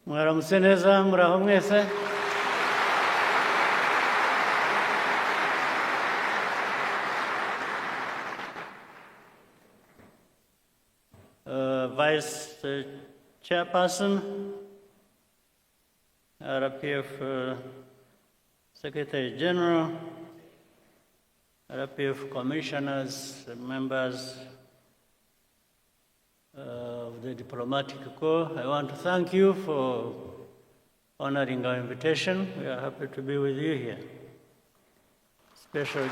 Mwaramutse neza muraho mwese. Vice Chairperson, RPF Secretary General, RPF Commissioners, members of the Diplomatic Corps, I want to thank you for honoring our invitation. We are happy to be with you here. Special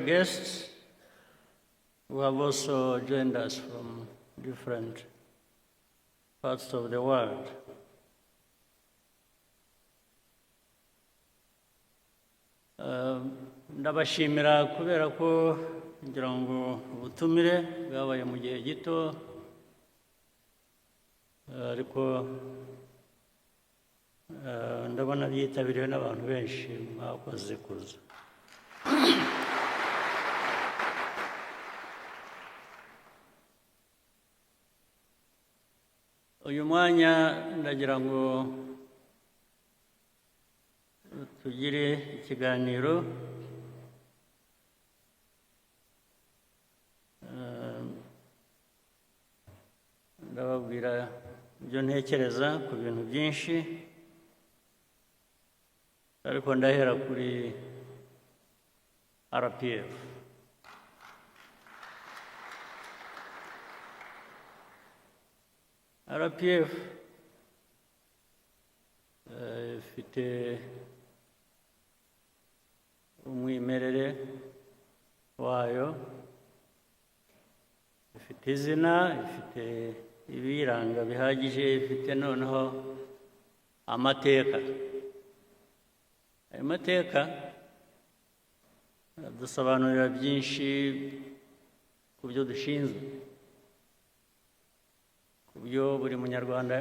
guests who have also joined us from different parts of the world. Ndabashimira kubera ko ngira ngo ubutumire bwabaye mu gihe gito ariko ndabona byitabiriwe n'abantu benshi mwakoze kuza. Uyu mwanya ndagira ngo tugire ikiganiro ndababwira ibyo ntekereza ku bintu byinshi ariko ndahera kuri RPF. RPF ifite umwimerere wayo, ifite izina, ifite ibiranga bihagije, ifite noneho amateka. Ayo mateka dusobanurira byinshi ku byo dushinzwe, ku byo buri munyarwanda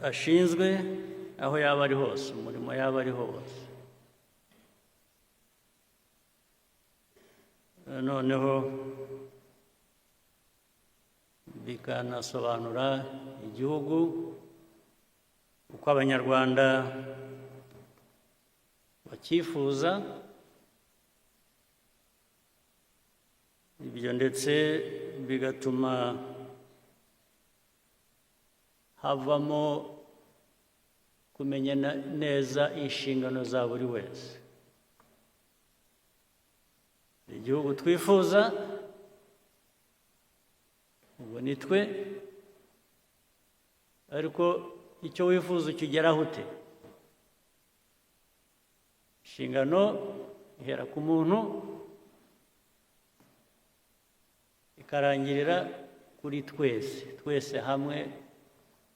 ashinzwe aho yaba ari hose, umurimo yaba ari hose. Noneho bikanasobanura igihugu uko abanyarwanda bakifuza, ibyo ndetse bigatuma havamo kumenya neza inshingano za buri wese. Igihugu twifuza ubu ni twe, ariko icyo wifuza ukigeraho ute? Inshingano ihera ku muntu ikarangirira kuri twese hamwe,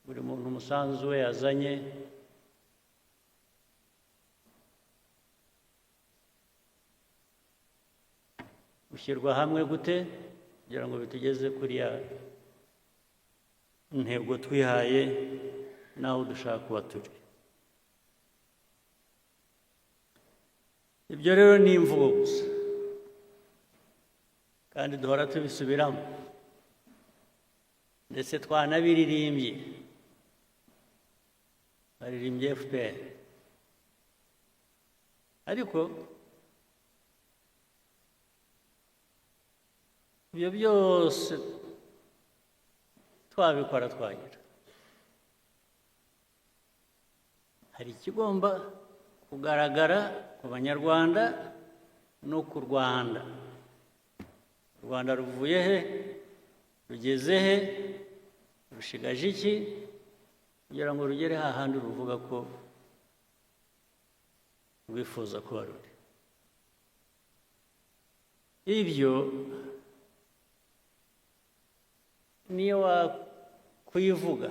buri muntu umusanzu we yazanye ushyirwa hamwe gute kugira ngo bitugeze kuri ya ntego twihaye n'aho dushaka kuba turi. Ibyo rero ni imvugo gusa kandi duhora tubisubiramo ndetse twanabiririmbye, baririmbye FPR, ariko ibyo byose twabikora twagira, hari ikigomba kugaragara ku banyarwanda no ku Rwanda. U Rwanda ruvuye he? Rugeze he? Rushigaje iki kugira ngo rugere hahandi ruvuga ko rwifuza kuba ruri? Ibyo niyo wakwivuga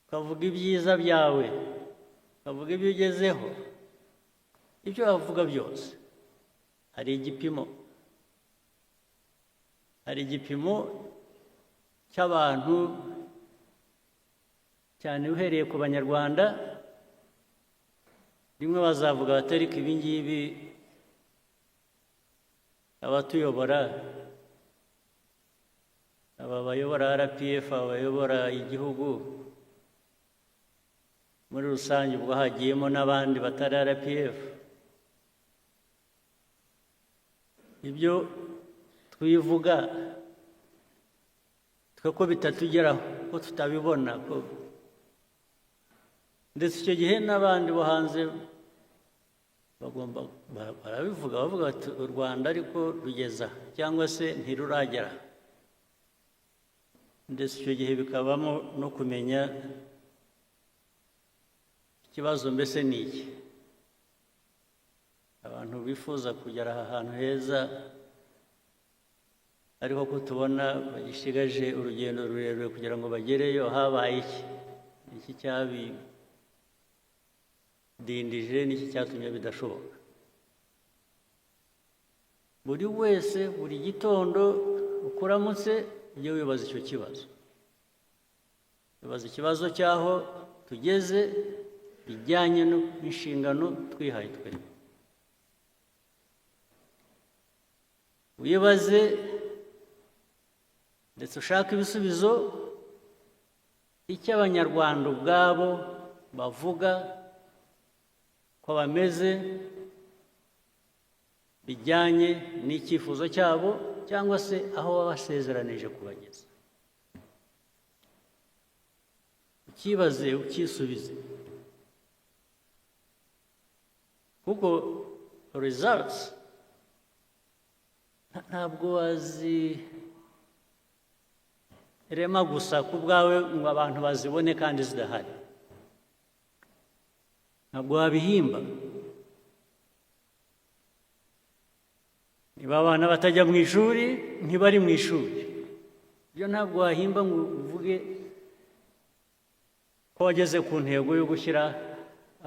ukavuga ibyiza byawe, ukavuga ibyo ugezeho, ibyo wavuga byose hari igipimo cy'abantu, cyane uhereye ku banyarwanda. Rimwe bazavuga batari ko ibi ngibi abatuyobora aba bayobora RPF, abayobora igihugu muri rusange, ubwo hagiyemo n'abandi batari RPF, ibyo twivuga twe ko bitatugeraho, ko tutabibona, ko ndetse icyo gihe n'abandi bo hanze bagomba barabivuga, bavuga bati u Rwanda ariko rugeza cyangwa se ntiruragera. Ndetse icyo gihe bikabamo no kumenya ikibazo mbese ni iki. Abantu bifuza kugera aha hantu heza ariko ko tubona bagishigaje urugendo rurerure kugira ngo bagereyo, habaye iki? Iki cyabidindije, n'iki cyatumye bidashoboka? Buri wese buri gitondo ukuramutse ujye wibaza icyo kibazo, wibaza ikibazo cy'aho tugeze bijyanye n'inshingano twihaye twebwe. Wibaze ndetse ushaka ibisubizo icyo Abanyarwanda ubwabo bavuga ko bameze bijyanye n'icyifuzo cyabo cyangwa se aho babasezeranije kubageza. Ukibaze ukisubize, kuko results ntabwo wazirema gusa ku bwawe ngo abantu bazibone kandi zidahari. Ntabwo wabihimba. Niba abana batajya mu ishuri, ntibari mu ishuri, ibyo ntabwo wahimba ngo uvuge ko wageze ku ntego yo gushyira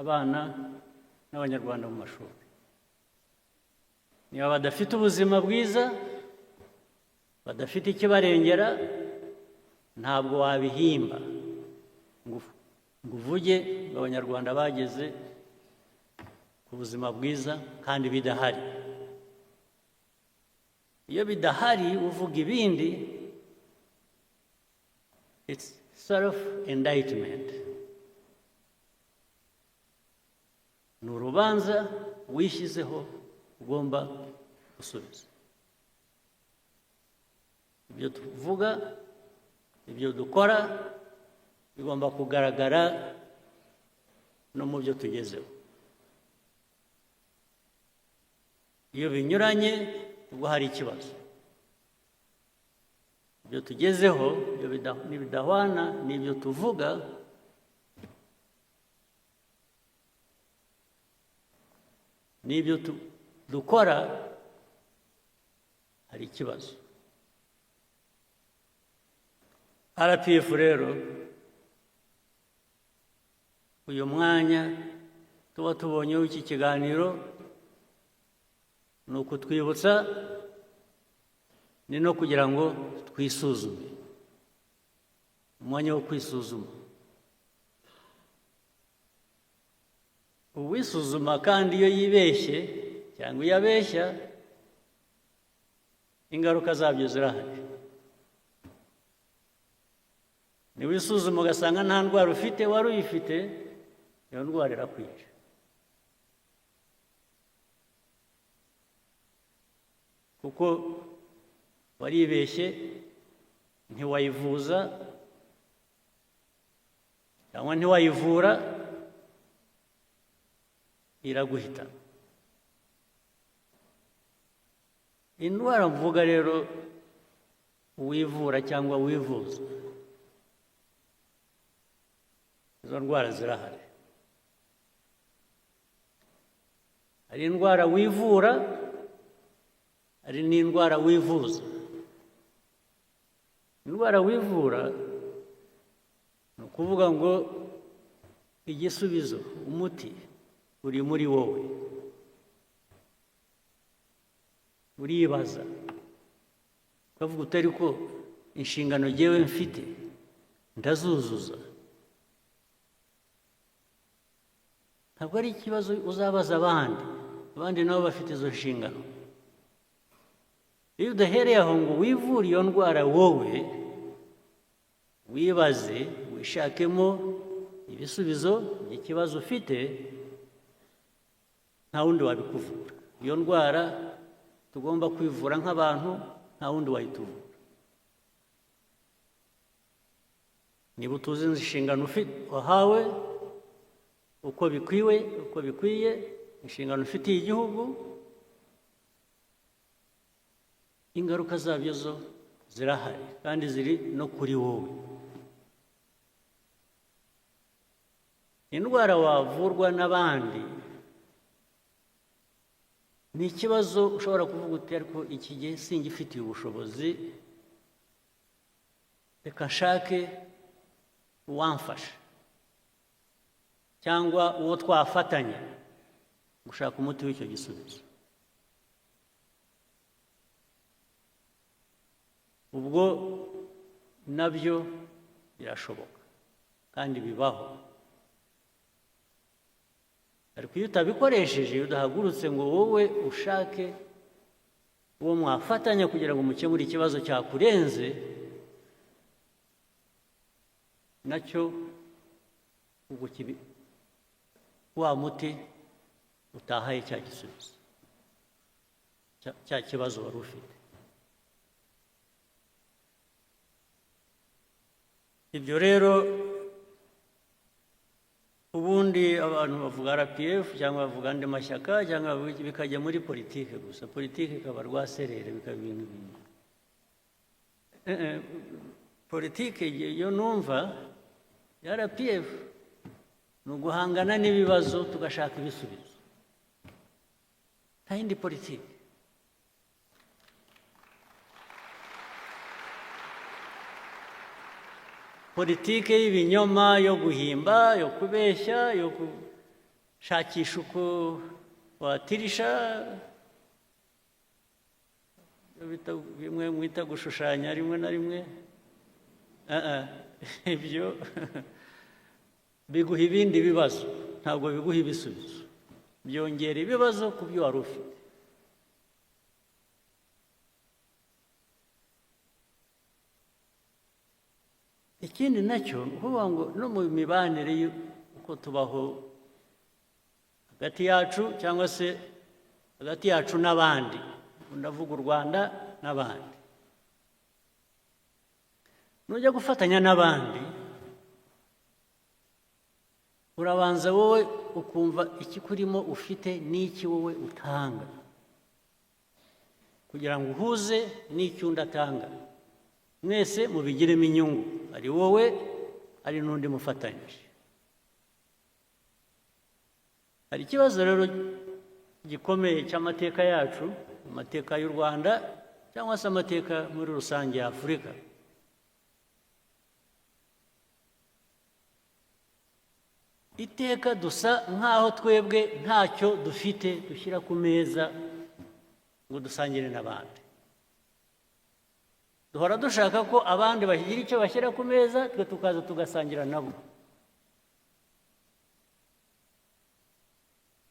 abana n'Abanyarwanda mu mashuri. Niba badafite ubuzima bwiza, badafite ikibarengera, ntabwo wabihimba ngo uvuge ngo Abanyarwanda bageze ku buzima bwiza kandi bidahari. Iyo bidahari uvuga ibindi, it's self-indictment. Ni urubanza wishyizeho ugomba gusubiza. Ibyo tuvuga, ibyo dukora bigomba kugaragara no mu byo tugezeho. Iyo binyuranye ubwo hari ikibazo. Ibyo tugezeho nibidahwana n'ibyo tuvuga, n'ibyo dukora, hari ikibazo. RPF rero uyu mwanya tuba tubonyeho iki kiganiro ni ukutwibutsa, ni no kugira ngo twisuzume, umwanya wo kwisuzuma. Uwisuzuma kandi iyo yibeshye cyangwa iyo abeshya, ingaruka zabyo zirahari. Niwisuzuma ugasanga nta ndwara ufite, wari uyifite, iyo ndwara irakwica. Kuko waribeshye, ntiwayivuza cyangwa ntiwayivura, iraguhita. Indwara mvuga rero uwivura cyangwa wivuza, izo ndwara zirahari. Hari indwara wivura, hari n'indwara wivuza. Indwara wivura ni ukuvuga ngo igisubizo, umuti uri muri wowe. Uribaza ukavuga utari ko inshingano jyewe mfite ndazuzuza. Ntabwo ari ikibazo uzabaza abandi nabo bafite izo nshingano. Iyo udahereye aho ngo wivure iyo ndwara wowe, wibaze wishakemo ibisubizo by'ikibazo ufite, nta wundi wabikuvura. Iyo ndwara tugomba kwivura nk'abantu, nta wundi wayituvura. Niba utuzi inshingano wahawe uko bikwiye, inshingano ufitiye igihugu, ingaruka zabyo zo zirahari kandi ziri no kuri wowe. Indwara wavurwa n'abandi ni ikibazo ushobora kuvuga uti ariko iki gihe singifitiye ubushobozi, reka nshake uwamfasha cyangwa uwo twafatanya gushaka umuti w'icyo gisubizo. Ubwo nabyo birashoboka kandi bibaho. Ariko iyo utabikoresheje, iyo udahagurutse ngo wowe ushake uwo mwafatanya kugira ngo mukemure ikibazo cyakurenze, nacyo ubwo wa muti utahaye cya gisubizo cya kibazo wari ufite. Ibyo rero ubundi abantu bavuga RPF cyangwa bavuga andi mashyaka cyangwa bikajya muri politike gusa, politike ikaba rwaserere, bikaba ibintu bimwe. Politike yo numva ya RPF ni uguhangana n'ibibazo tugashaka ibisubizo, nta yindi politike. Politike y'ibinyoma, yo guhimba, yo kubeshya, yo gushakisha uko watirisha, bimwe mwita gushushanya rimwe na rimwe, ibyo biguha ibindi bibazo, ntabwo biguha ibisubizo, byongera ibibazo ku byo wari ufite. Ikindi nacyo uvuga ngo no mu mibanire uko tubaho hagati yacu cyangwa se hagati yacu n'abandi, ndavuga u Rwanda n'abandi, nujya gufatanya n'abandi urabanza wowe ukumva ikikurimo ufite n'iki wowe utanga, kugira ngo uhuze n'icyo undi atanga, mwese mubigiremo inyungu, ari wowe ari n'undi mufatanyije. Hari ikibazo rero gikomeye cy'amateka yacu, amateka y'u Rwanda cyangwa se amateka muri rusange ya Afurika. Iteka dusa nk'aho twebwe ntacyo dufite dushyira ku meza ngo dusangire n'abandi. Duhora dushaka ko abandi bagira icyo bashyira ku meza, twe tukaza tugasangira nabo.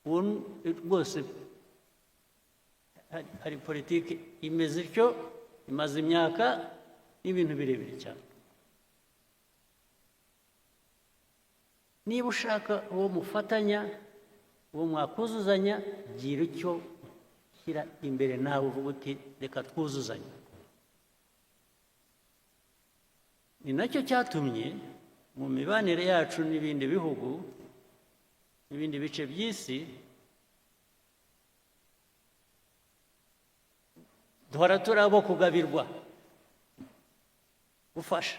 Rwose hari politiki imeze ityo, imaze imyaka n'ibintu birebire cyane. Niba ushaka uwo mufatanya, uwo mwakuzuzanya, gira icyo ushyira imbere nawe uvuga uti reka twuzuzanye. Ni nacyo cyatumye mu mibanire yacu n'ibindi bihugu n'ibindi bice by'isi duhora turi abo kugabirwa, gufasha,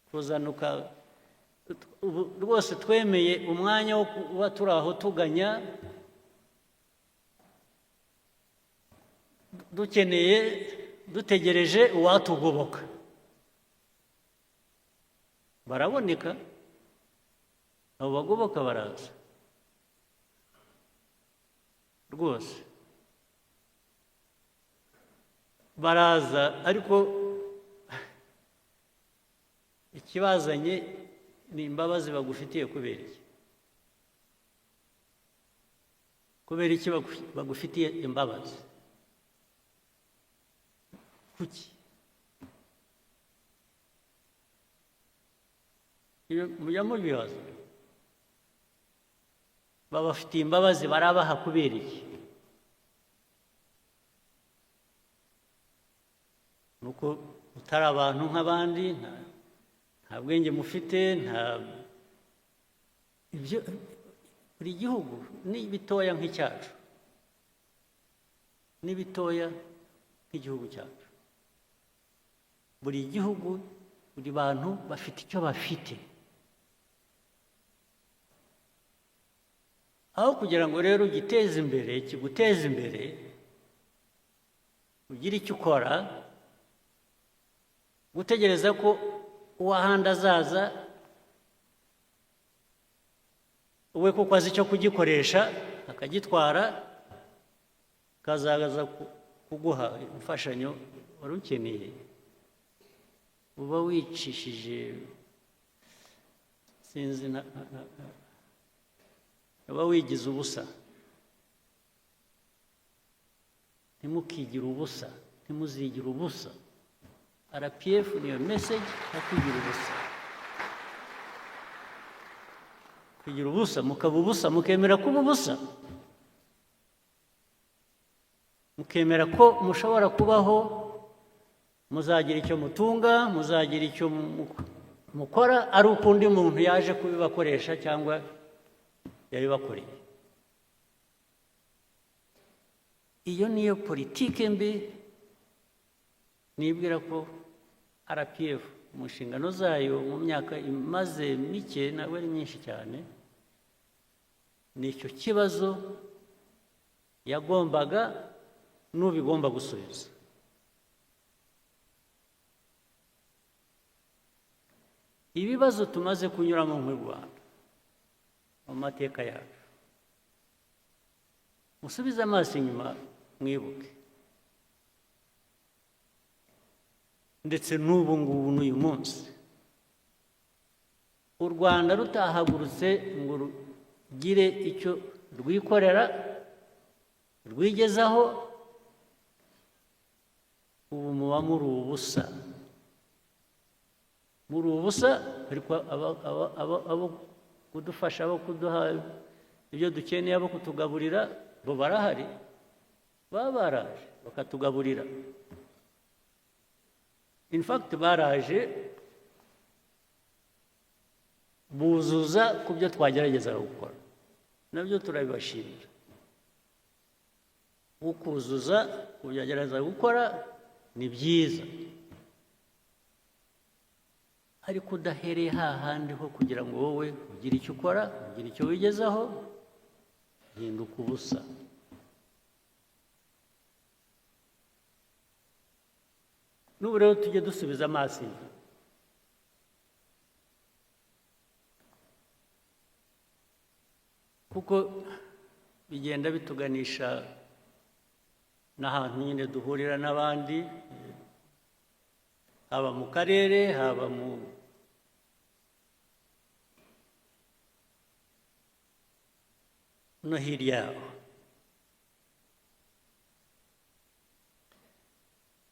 kuzanuka. Rwose twemeye umwanya wo kuba turi aho tuganya, dutegereje uwatugoboka. Baraboneka, abo bagoboka baraza rwose baraza, ariko ikibazanye ni imbabazi bagufitiye. Kubera iki? Kubera iki bagufitiye imbabazi? Kuki? mujya mubibaza babafitiye imbabazi barabaha kubera iki? nuko utari abantu nk'abandi, nta bwenge mufite, ibyo buri gihugu ni bitoya nk'icyacu, ni bitoya nk'igihugu cyacu. Buri gihugu, buri bantu bafite icyo bafite. Aho kugira ngo rero ugiteze imbere, kiguteze imbere, ugire icyo ukora, gutegereza ko uwahandi azaza we kuko azi icyo kugikoresha akagitwara, kazaza kuguha imfashanyo wari ukeneye, uba wicishije, sinzi, uba wigize ubusa. Ntimukigire ubusa, ntimuzigire ubusa. RPF niyo message yo kwigira ubusa. Kwigira ubusa, mukaba ubusa, mukemera kuba ubusa, mukemera ko mushobora kubaho, muzagira icyo mutunga, muzagira icyo mukora, ari uko undi muntu yaje kubibakoresha cyangwa yabibakoreye. Iyo niyo politike mbi nibwira ko RPF mu nshingano zayo mu myaka imaze mike, ntabwo ari myinshi cyane, nicyo kibazo yagombaga n'ubigomba gusubiza. Ibibazo tumaze kunyuramo mu Rwanda mu mateka yacu, musubize amaso inyuma mwibuke, ndetse n'ubu ngubu n'uyu munsi u Rwanda rutahagurutse ngo rugire icyo rwikorera rwigezaho, ubu muba muri ubusa, muri ubusa. Ariko abo kudufasha, abo kuduha ibyo dukeneye, abo kutugaburira, bo barahari, baba baraje bakatugaburira. In fact baraje buzuza ku byo twagerageza gukora, nabyo turabibashimira. Ukuzuza ku byo agerageza gukora ni byiza, ariko udahereye hahandi ho kugira ngo wowe ugire icyo ukora, ugire icyo wigezaho, hinduka ubusa. N'ubu rero tujye dusubiza amaso inyuma, kuko bigenda bituganisha n'ahantu nyine duhurira n'abandi, haba mu karere, haba no hirya yaho.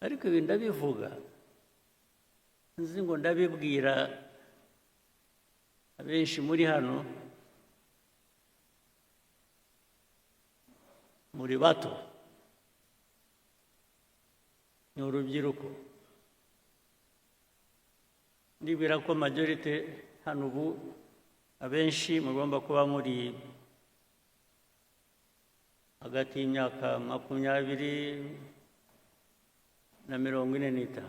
Ariko ibi ndabivuga nzi ngo ndabibwira abenshi muri hano, muri bato, ni urubyiruko. Ndibwira ko majorite hano ubu abenshi mugomba kuba muri hagati y'imyaka 20 na 45.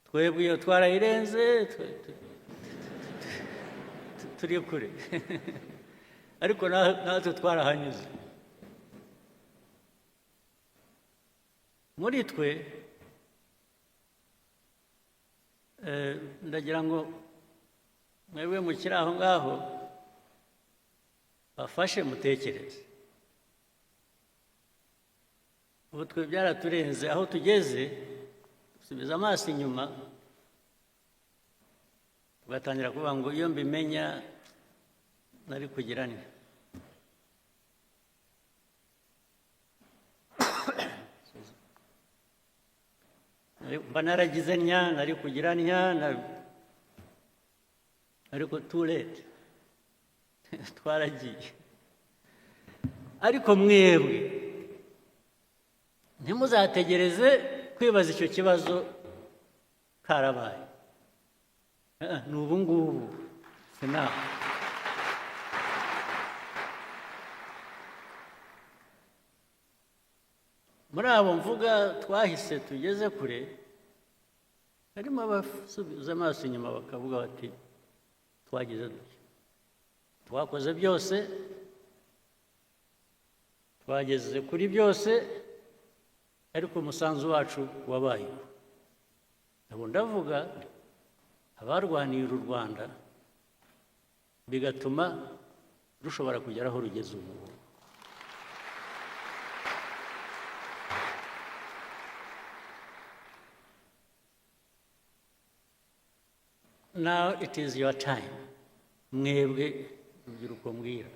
Twebwe iyo twarayirenze, turi kure. Ariko natwe twarahanyuze. Muri twe ndagira ngo mwebwe mukiri aho ngaho bafashe mutekereze. Ubu twe byaraturenze, aho tugeze dusubiza amaso inyuma, tugatangira kuvuga ngo iyo mbimenya nari kugira nte. mba naragize ntya nari kugira ntya ariko too late twaragiye. Ariko mwebwe ntimuzategereze kwibaza icyo kibazo karabaye. Ni ubu ngubu sinaho. Muri abo mvuga twahise tugeze kure, harimo abasubiza amaso inyuma bakavuga bati twagize duke, twakoze byose, twageze kuri byose, ariko umusanzu wacu wabayeho. Abo ndavuga abarwaniye u Rwanda bigatuma rushobora kugera aho rugeze ubu. Now it is your time. Mwebwe urubyiruko mbwira.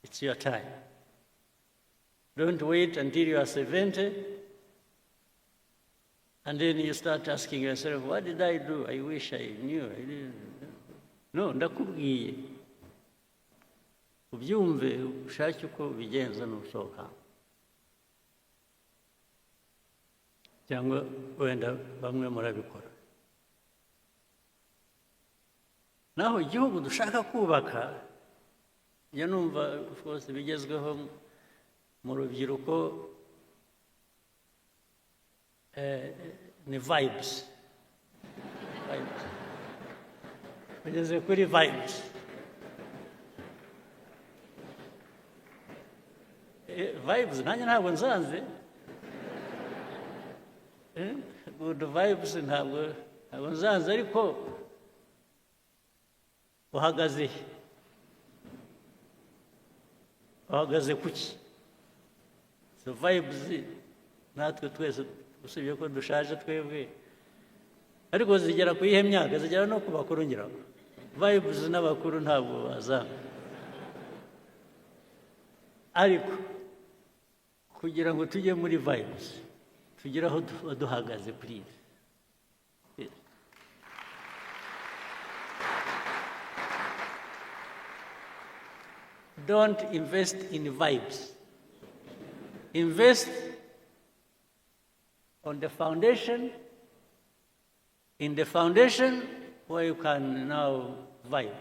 It's your time. Don't wait until you are 70 and then you start asking yourself, what did I do? I wish I knew. I didn't. No, ndakubwiye. Ubyumve ushake uko bigenza n'usohoka. Cyangwa wenda bamwe murabikora. Naho igihugu dushaka kubaka, njya numva of course bigezweho mu rubyiruko ni vibes. Bageze kuri vibes. Vibes nanjye ntabwo nzanze. Good vibes ntabwo nzanze, ariko uhagaze kuki? So vibes natwe twese usibye ko dushaje twebwe, ariko zigera ku ihe myaka, zigera no ku bakuru ngira. Vibes n'abakuru ntabwo bazanga, ariko kugira ngo tujye muri vibes tugira aho duhagaze please. Don't invest in vibes. Invest on the foundation, in the foundation where you can now vibe.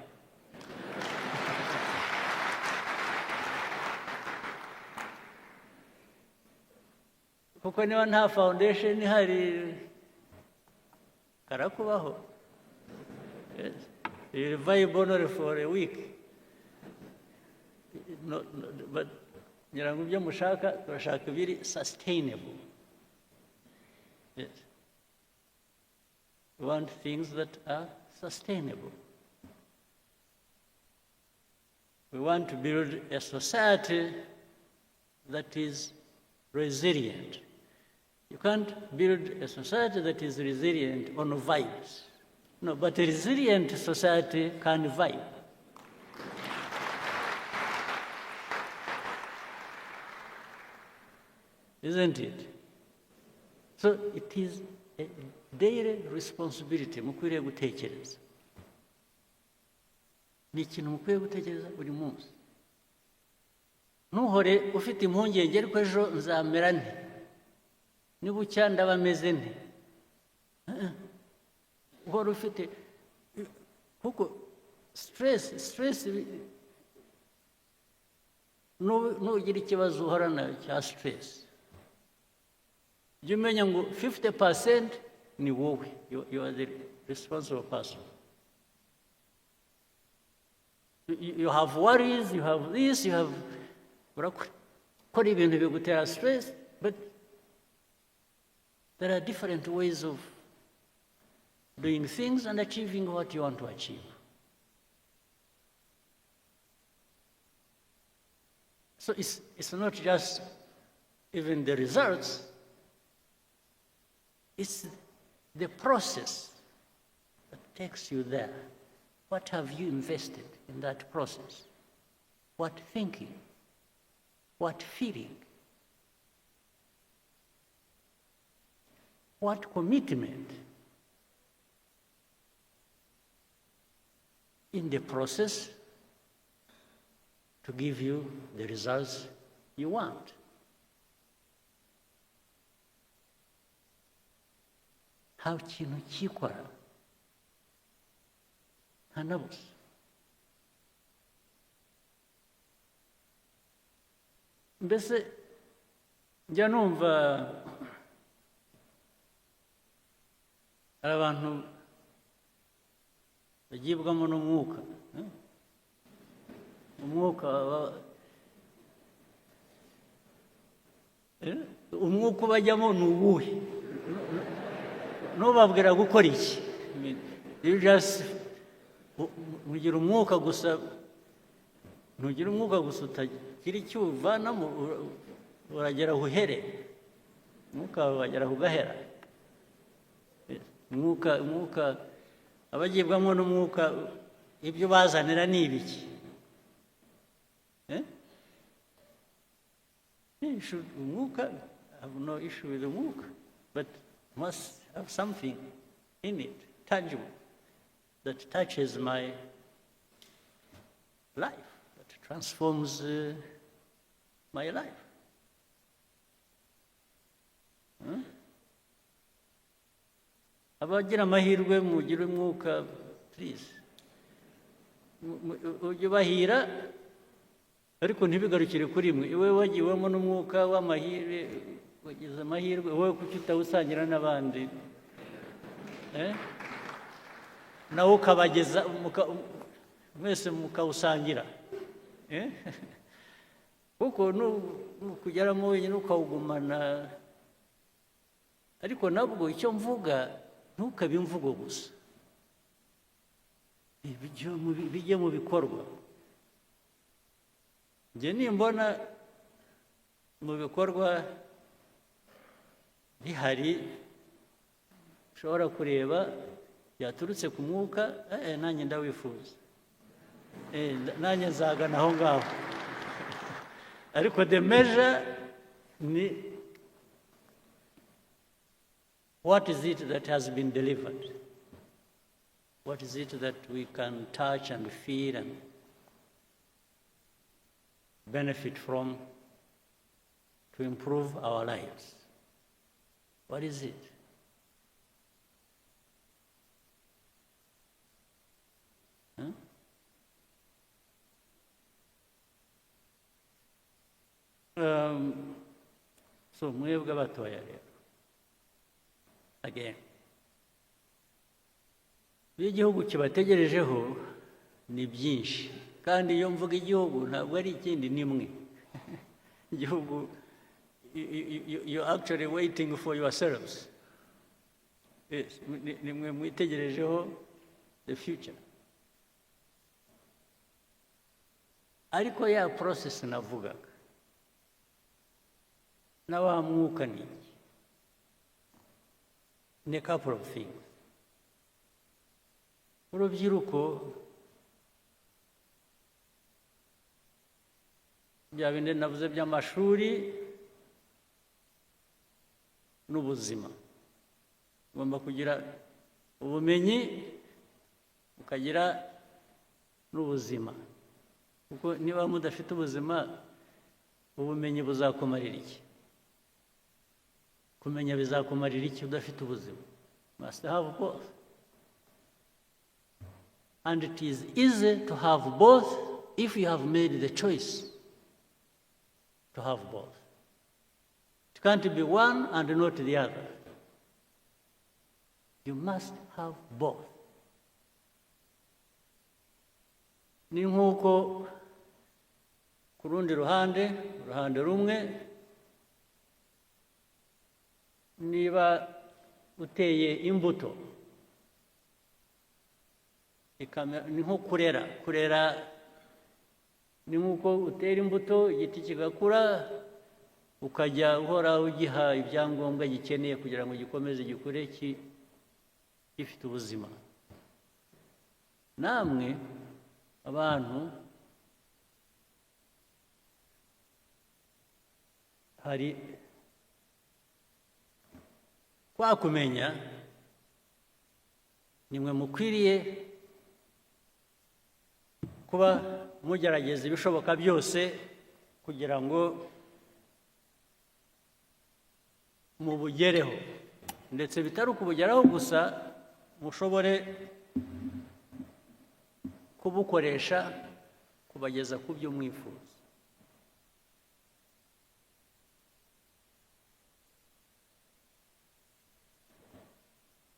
Kuko niba nta foundation ihari karakubaho. Yes. You vibe only for a week. No, but ngira ngo ibyo mushaka turashaka biri sustainable. Yes. We want things that are sustainable. We want to build a society that is resilient. You can't build a society that is resilient on vibes. No, but a resilient society can vibe. Isn't it? So it is a daily responsibility mukwiriye gutekereza. Ni ikintu mukwiye gutekereza buri munsi. Ntuhore ufite impungenge ariko ejo nzamera nte, nibucya ndaba meze nte. Uhora ufite kuko stress nugira ikibazo uhorana cya stress. Jya umenya ngo 50% ni wowe, you are the responsible person. You have worries, you have this, you have urakora ibintu bigutera stress, but there are different ways of doing things and achieving what you want to achieve. So it's not just even the results, it's the process that takes you there. What have you invested in that process? What thinking? What feeling? what commitment in the process to give you the results you want. Nta kintu cyikora nta na busa. Mbese njya numva hari abantu bagibwamo n'umwuka, umwuka ubajyamo ni uwuhe? Ntubabwira gukora iki? Ugira umwuka gusa, ntugira umwuka gusa utagira icyo uvanamo, uragera aho uhere, umwuka wawe wagera aho ugahera. Umwuka abagibwamo n'umwuka, ibyo bazanira ni ibiki? Umwuka, I have no issue with the umwuka, but must have something in it, tangible, that touches my life, that transforms my life. Abagira amahirwe mugire umwuka, please, ujye ubahira, ariko ntibigarukire kuri mwe. Iwe wagiwemo n'umwuka w'amahirwe, wagize amahirwe, wowe kuki utawusangira n'abandi? Nawe ukabageza, mwese mukawusangira. Kuko nukugeramo wenyine ukawugumana, ariko nabwo icyo mvuga ntukabe imvugo gusa, bijye mu bikorwa. Njye nimbona mu bikorwa bihari ushobora kureba byaturutse ku mwuka, nanjye ndawifuza, nanjye nzagana aho ngaho. Ariko the measure ni what is it that has been delivered? What is it that we can touch and feel and benefit from to improve our lives? What is it? So mwebwe abatoya rero, again, iyo igihugu kibategerejeho ni byinshi, kandi iyo mvuga igihugu ntabwo ari ikindi, ni mwe. Igihugu, you're actually waiting for yourselves. Yes, ni mwe mwitegerejeho the future. Ariko ya process navugaga na wa mwuka ni a couple of things. Urubyiruko, bya bindi navuze by'amashuri n'ubuzima, ugomba kugira ubumenyi ukagira n'ubuzima, kuko niba mudafite ubuzima, ubumenyi buzakumarira iki? Kumenya bizakumarira iki udafite ubuzima? Must have both. And it is easy to have both if you have made the choice to have both. It can't be one and not the other. You must have both. Ni nk'uko ku rundi ruhande rumwe, niba uteye imbuto, ni nko kurera, ni nk'uko utera imbuto, igiti kigakura, ukajya uhora ugiha ibyangombwa gikeneye kugira ngo gikomeze gikure gifite ubuzima. Namwe abantu hari kwakumenya nimwe mukwiriye kuba mugerageza ibishoboka byose kugira ngo mubugereho, ndetse bitari ukubugeraho gusa, mushobore kubukoresha kubageza ku byo mwifuza.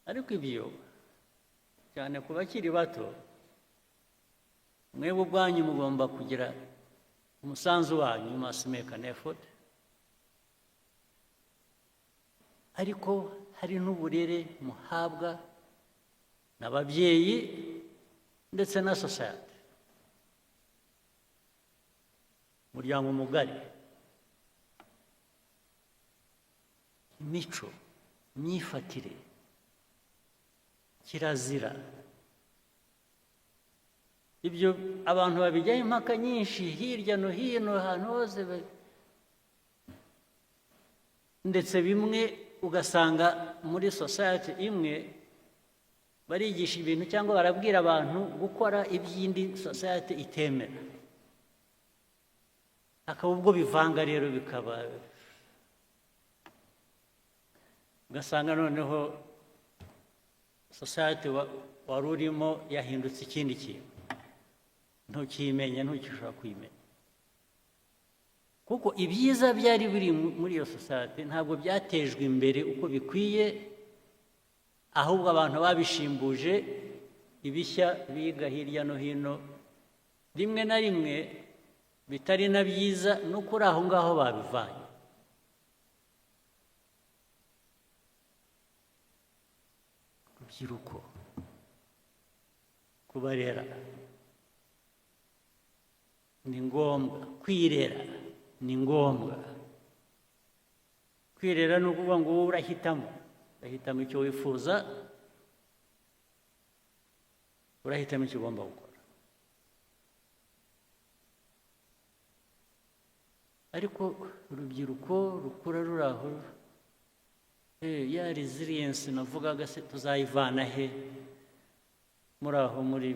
Ariko ibyo cyane ku bakiri bato, mwebwe ubwanyu mugomba kugira umusanzu wanyu, you must make an effort. Ariko hari n'uburere muhabwa n'ababyeyi ndetse na society, umuryango mugari, imico, imyifatire, kirazira. Ibyo abantu babijyaho impaka nyinshi hirya no hino, ahantu hose, ndetse bimwe ugasanga muri society imwe barigisha ibintu cyangwa barabwira abantu gukora iby'indi society itemera, akaba ubwo bivanga rero, bikaba ugasanga noneho society wari urimo yahindutse ikindi kintu, ntukimenya, ntukishobora kwimenya, kuko ibyiza byari biri muri iyo society ntabwo byatejwe imbere uko bikwiye, ahubwo abantu babishimbuje ibishya biga hirya no hino, rimwe na rimwe bitari na byiza, no kuri aho ngaho babivanye. Urubyiruko, kubarera ni ngombwa, kwirera ni ngombwa. Kwirera ni ukuvuga ngo wowe urahitamo icyo wifuza, urahitamo icyo ugomba gukora. Ariko urubyiruko rukura ruri aho, ya resilience navugaga se tuzayivana he muri aho, muri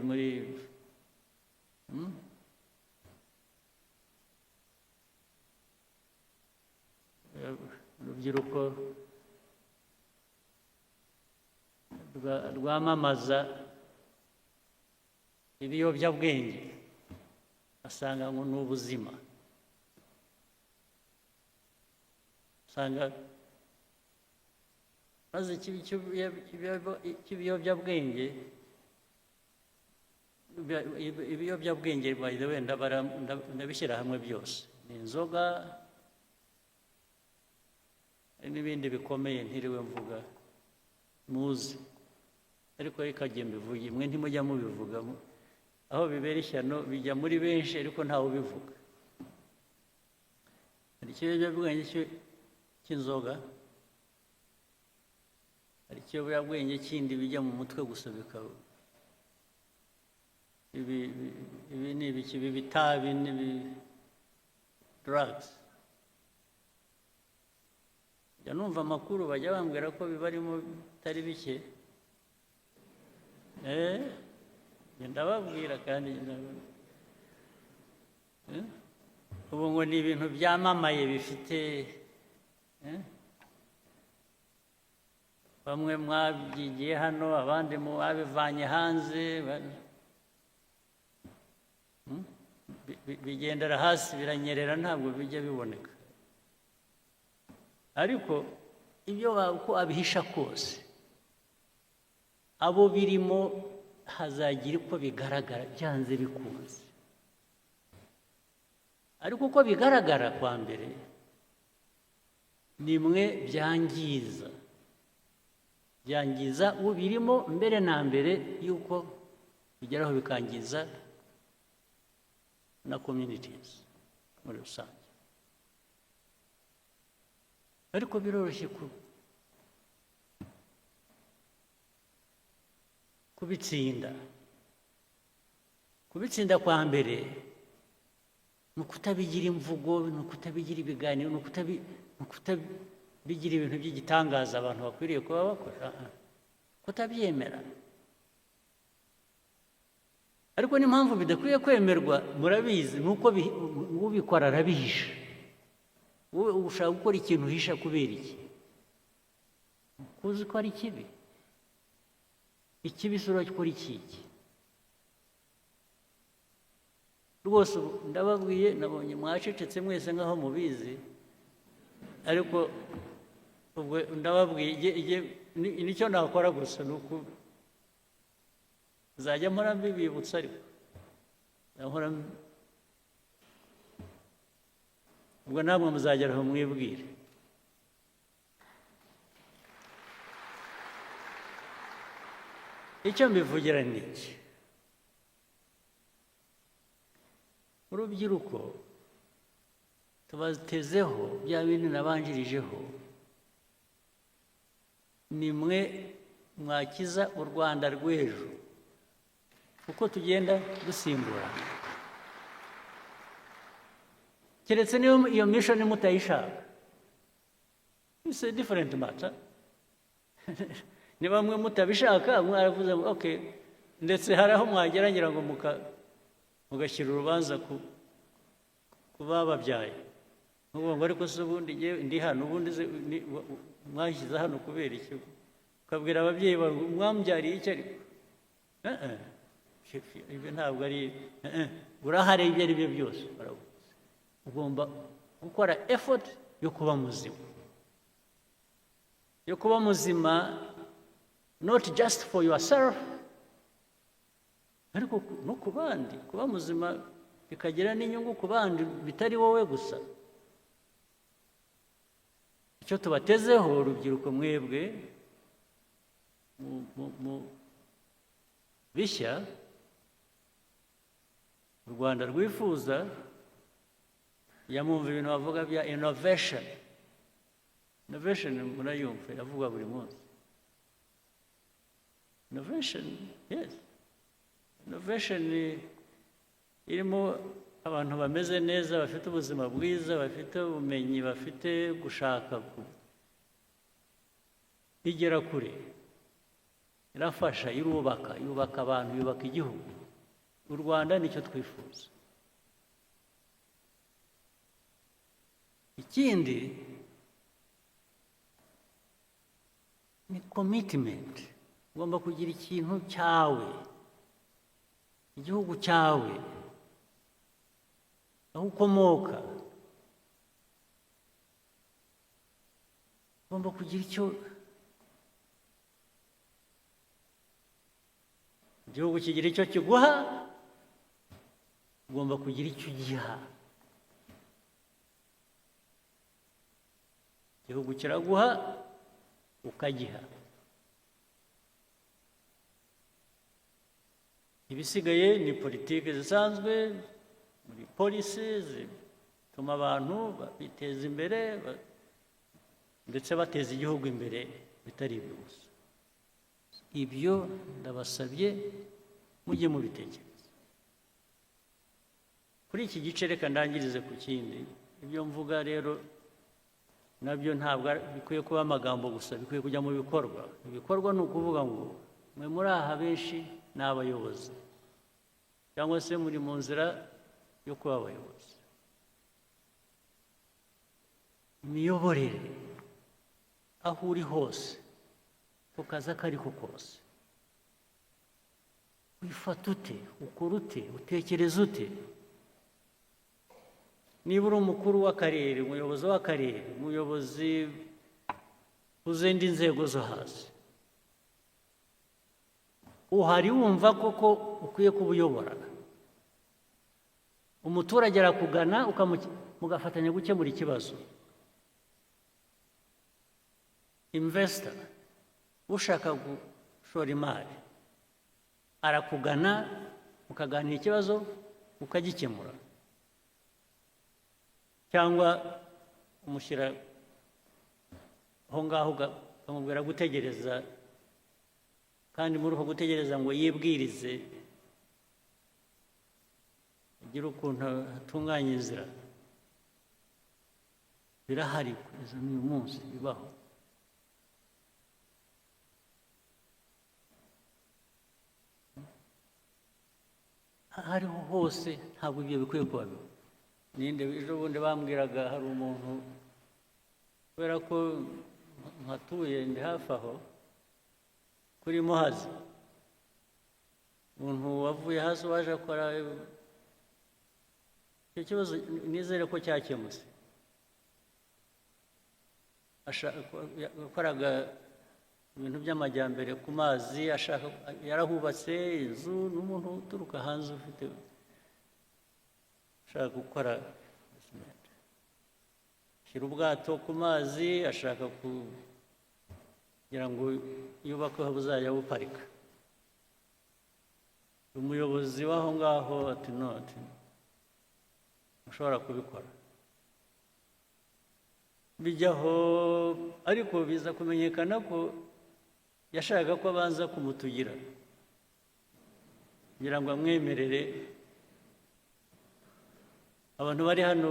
urubyiruko rwamamaza ibiyobyabwenge, asanga ngo ni ubuzima, asanga maze ibiyobyabwenge by the way ndabishyira hamwe byose, ni inzoga n'ibindi bikomeye ntiriwe mvuga muzi, ariko reka jye mbivuge, mwe ntimujya mubivuga, aho bibera ishyano bijya muri benshi ariko ntawe ubivuga. Hari ikiyobyabwenge cy'inzoga, hari ikiyobyabwenge kindi bijya mu mutwe gusa, bikaba ibi ni ibiki, bitabi n'ibi drugs. Njya numva amakuru bajya bambwira ko bibarimo bitari bike, ndababwira kandi ubu ngo ni ibintu byamamaye bifite, bamwe mwabyigiye hano, abandi mwabivanye hanze, bigendera hasi, biranyerera, ntabwo bijya biboneka. Ariko ibyo uko abihisha kose, abo birimo hazagira uko bigaragara, byanze bikunze. Ariko uko bigaragara kwa mbere, nimwe byangiza ubirimo mbere na mbere yuko bigeraho bikangiza na communities muri rusange. Ariko biroroshye kubitsinda kwa mbere ni ukutabigira imvugo, ni ukutabigira ibiganiro, ni bigira ibintu by'igitangaza abantu bakwiriye kuba bakora, kutabyemera. Ariko n'impamvu bidakwiye kwemerwa murabizi, nuko ubikora arabihisha. Wowe ushaka gukora ikintu uhisha kubera iki? Kuzi ko ari kibi. Ikibi sura gukora iki? Rwose ndababwiye, nabonye mwacecetse mwese nkaho mubizi, ariko ubwo ndababwiye nicyo nakora gusa nuko zajya mpora mbibibutsa, ariko nkora ubwo namwe muzagera aho mwibwire. Icyo mbivugira ni iki: urubyiruko tubatezeho bya bindi nabanjirijeho, ni mwe mwakiza u Rwanda rw'ejo uko tugenda dusimbura. Keretse niyo iyo mission mutayishaka, it's a different matter. Ni bamwe mutabishaka mwaravuze ngo okay, ndetse hari aho mwageragera ngo mugashyira urubanza ku bababyaye, ngo ariko se ubundi ndi hano, ubundi mwashyize hano kubera iki? Ukabwira ababyeyi mwambyariye iki? Ariko ibyo ntabwo ari urahare, ibyo ari byo byose ugomba gukora effort yo kuba muzima, not just for yourself, ariko no ku bandi. Kuba muzima bikagira n'inyungu ku bandi, bitari wowe gusa. Icyo tubatezeho urubyiruko mwebwe bishya u Rwanda rwifuza, yamumva ibintu bavuga bya innovation. Murayumva yavuga buri munsi. Innovation, yes. Innovation irimo abantu bameze neza, bafite ubuzima bwiza, bafite ubumenyi, bafite gushaka igera kure, irafasha, yubaka abantu, yubaka igihugu. U Rwanda nicyo twifuza. Ikindi ni commitment. Ugomba kugira ikintu cyawe, igihugu cyawe, aho ukomoka. Ugomba kugira icyo igihugu kigira icyo kiguha, ugomba kugira icyo ugiha. Igihugu kiraguha ukagiha. Ibisigaye ni politiki zisanzwe, muri polisi zituma abantu biteza imbere ndetse bateza igihugu imbere, bitari ibyo gusa. Ibyo ndabasabye mujye mubitekereza. Kuri iki gice reka ndangirize ku kindi. Ibyo mvuga rero nabyo ntabwo bikwiye kuba amagambo gusa, bikwiye kujya mu bikorwa. Ibikorwa ni ukuvuga ngo mwe muri aha benshi ni abayobozi, cyangwa se muri mu nzira yo kuba abayobozi. Imiyoborere aho uri hose, ku kazi ako ari ko kose, wifata ute, ukora ute, utekereza ute? Niba uri umukuru w'akarere, umuyobozi w'akarere, umuyobozi uzindi nzego zo hasi, uhari wumva koko ukwiye kuba uyobora. Umuturage arakugana mugafatanya gukemura ikibazo. Investor ushaka gushora imari arakugana, mukaganira ikibazo ukagikemura. Cyangwa umushyira aho ngaho ukamubwira gutegereza, kandi muri uko gutegereza ngo yibwirize, agire ukuntu atunganya inzira. birahari kugeza n'uyu munsi bibaho. Hariho hose ntabwo ibyo bikwiye kuba biba. Ninde ejo bundi bambwiraga hari umuntu kubera ko nkatuye ndi hafi aho kuri Muhazi, umuntu wavuye hasi waje akora icyo kibazo, nizere ko cyakemutse. Yakoraga ibintu by'amajyambere ku mazi, yarahubatse inzu n'umuntu uturuka hanze ufite ashaka gukora shyira ubwato ku mazi, ashaka kugira ngo yubake aho buzajya buparika. Umuyobozi w'aho ngaho ati no, ati ushobora kubikora. Bijyaho, ariko biza kumenyekana ko yashaka ko abanza kumutugira kugira ngo amwemerere. Abantu bari hano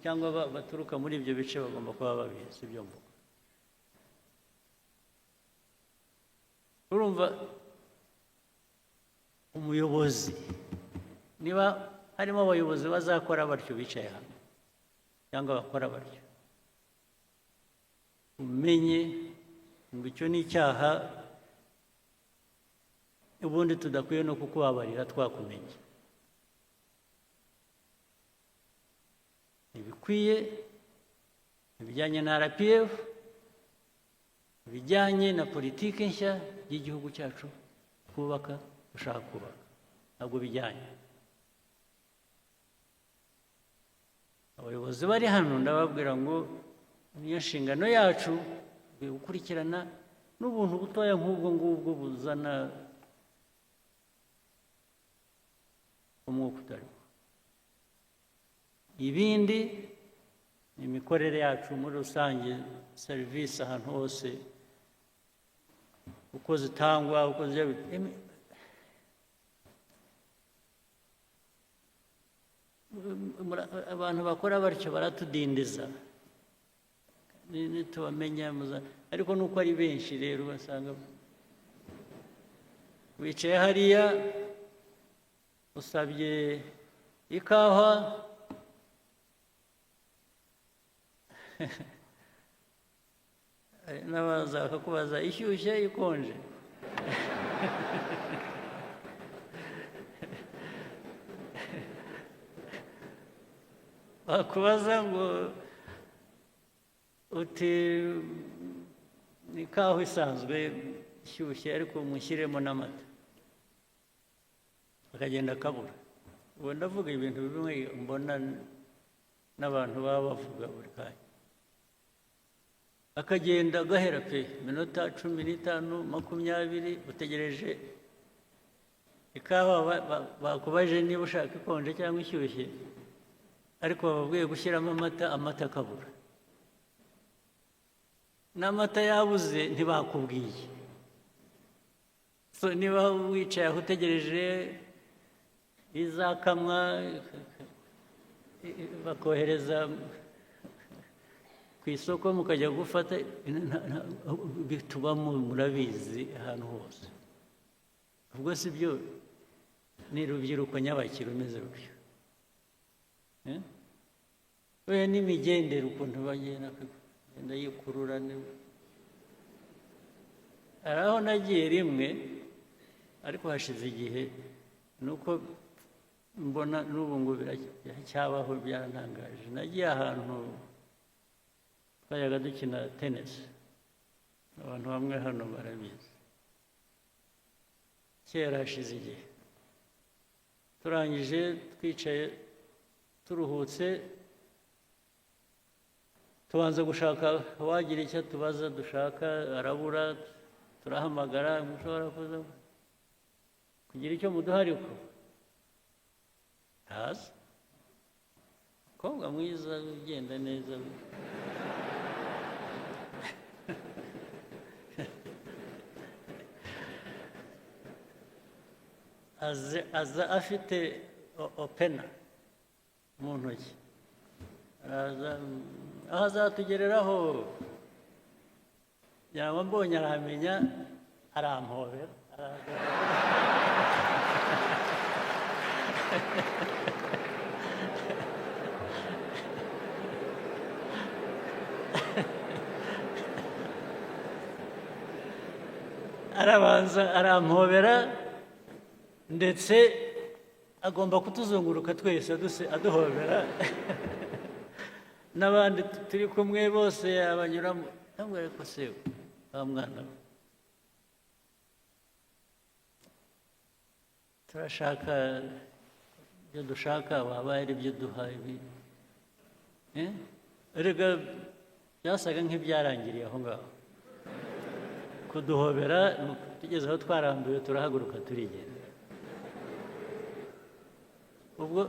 cyangwa baturuka muri ibyo bice bagomba kuba babizi ibyo mvuga. Urumva, umuyobozi, niba harimo abayobozi bazakora batyo bicaye hano cyangwa bakora batyo, umenye ngo icyo ni icyaha, ubundi tudakwiye no kukubabarira twakumenye. Ibikwiye ibijyanye na RPF, ibijyanye na politiki nshya y'igihugu cyacu kubaka, ushaka kubaka, ntabwo bijyanye. Abayobozi bari hano ndababwira ngo niyo nshingano yacu gukurikirana n'ubuntu butoya nk'ubwo ngubwo buzana umwuka utariho. Ibindi ni imikorere yacu muri rusange, serivisi ahantu hose uko zitangwa, uko abantu bakora batyo baratudindiza ntitubamenya. Ariko nuko ari benshi rero basanga wicaye hariya usabye ikawa n'abaza bakakubaza ishyushye ikonje. Bakubaza ngo uti ni ikawa isanzwe ishyushye ariko mushyiremo n'amata, akagenda akabura. Ubu ndavuga ibintu bimwe mbona n'abantu baba bavuga buri kanya, akagenda agahera pe minota 15 20 utegereje ikawa. Bakubaje niba ushaka ikonje cyangwa ishyushye, ariko bababwiye gushyiramo amata akabura. N'amata yabuze ntibakubwiye. So niba wicaye aho utegereje izakamwa bakohereza ku isoko mukajya gufata, bitubamo murabizi ahantu hose. Ubwo si byo ni rubyiruko nyabaki rumeze rutyo. Oya n'imigendere ukuntu bagenda yikurura. Hari aho nagiye rimwe ariko hashize igihe, nuko mbona n'ubu ngo biracyabaho, byarantangaje. Nagiye ahantu twajyaga dukina tenisi, abantu bamwe hano barabizi, kera hashize igihe. Turangije twicaye turuhutse, tubanza gushaka wagira icyo tubaza dushaka, arabura. Turahamagara, mushobora kuza kugira icyo muduha, ariko ntazi. Umukobwa mwiza ugenda neza, aza afite opena mu ntoki, araza aho azatugereraho yaba mbonye arahamenya arampobera arabanza arampobera ndetse agomba kutuzunguruka twese aduhobera n'abandi turi kumwe bose abanyuramo ntabwo ariko se wa mwana turashaka ibyo dushaka waba ari ibyo duha ibi erega byasaga nk'ibyarangiriye aho ngaho kuduhobera tugeze aho twarambiwe turahaguruka turigenda ubwo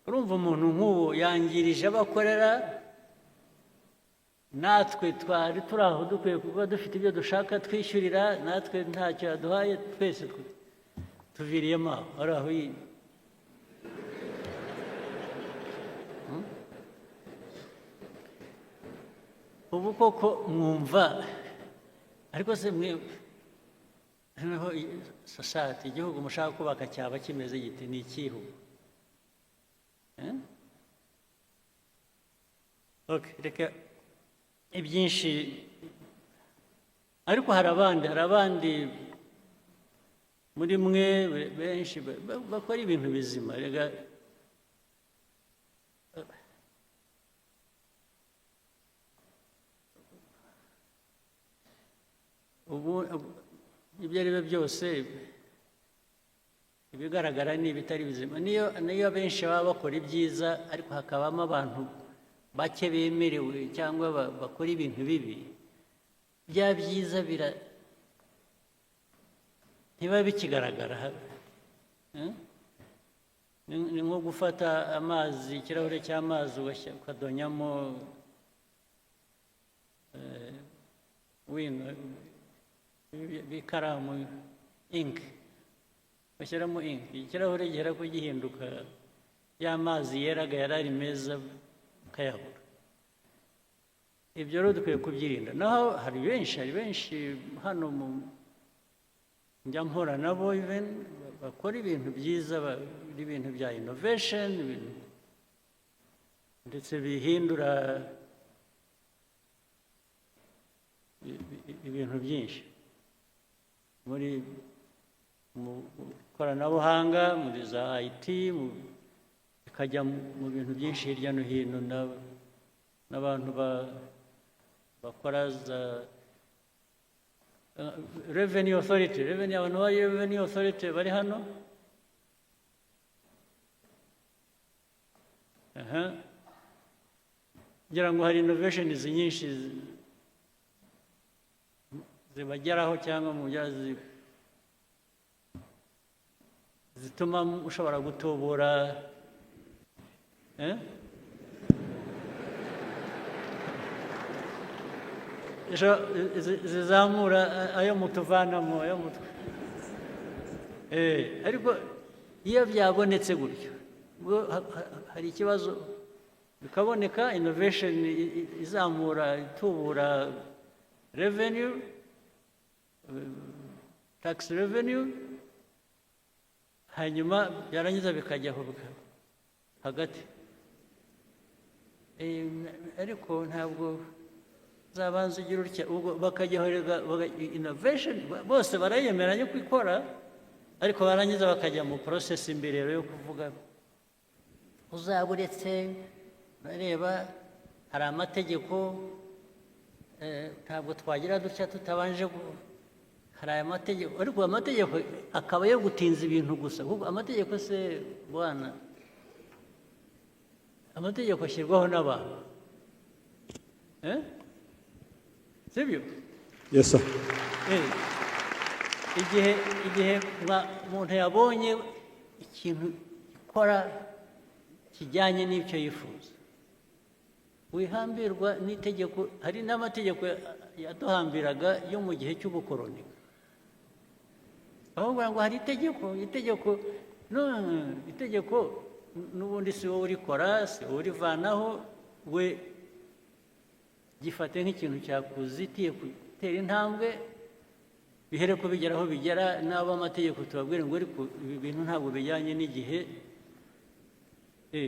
urumva umuntu nk'uwo yangirije abakorera natwe twari turi aho dukwiye kuba dufite ibyo dushaka twishyurira natwe ntacyo yaduhaye twese tuviriyemo aho ari aho ubu koko mwumva ariko se mwe noneho sosiyete igihugu mushaka kubaka cyaba kimeze giti ni ikihugu reka ibyinshi ariko hari abandi muri mwe benshi bakora ibintu bizima rega ubu ibyo ari byo byose ibigaragara ni ibitari bizima niyo benshi baba bakora ibyiza ariko hakabamo abantu bake bemerewe cyangwa bakora ibintu bibi bya byiza ntibiba bikigaragara ni nko gufata amazi ikirahure cy'amazi ukadonyamo bikaramu inki bashyiramo inki ikirahure gihera ko gihinduka y'amazi yeraga yari ari meza ukayabura ibyo rero dukwiye kubyirinda naho hari benshi hano njya mpura nabo bakora ibintu byiza ibintu bya innovation ndetse bihindura ibintu byinshi mu ikoranabuhanga muri za IT bikajya mu bintu byinshi hirya no hino n'abantu bakora za revenue authority abantu ba revenue authority bari hano ngira ngo hari innovations nyinshi zibageraho cyangwa mu byazi zituma ushobora gutubura zizamura ayo mutuvanamo ariko iyo byabonetse gutyo hari ikibazo bikaboneka innovation izamura itubura revenue tax revenue hanyuma byarangiza bikajyaho hagati ariko ntabwo zabanza ugira utya ubwo bakajyaho innovation bose barayemeranya ko ikora ariko barangiza bakajya mu process imbere yo kuvuga uzaburetse bareba hari amategeko ntabwo twagira dutya tutabanje hari aya mategeko ariko amategeko akaba yo gutinza ibintu gusa kuko amategeko se bwana amategeko ashyirwaho n'abantu sibyo yes sir igihe umuntu yabonye ikintu gikora kijyanye n'icyo yifuza wihambirwa n'itegeko hari n'amategeko yaduhambiraga yo mu gihe cy'ubukoroni aho ngo hari itegeko n'ubundi si wowe urikora si wowe urivanaho we gifate nk'ikintu cyakuzitiye gutera intambwe bihere ko bigeraho bigera n'abo amategeko tubabwire ngo ariko ibi bintu ntabwo bijyanye n'igihe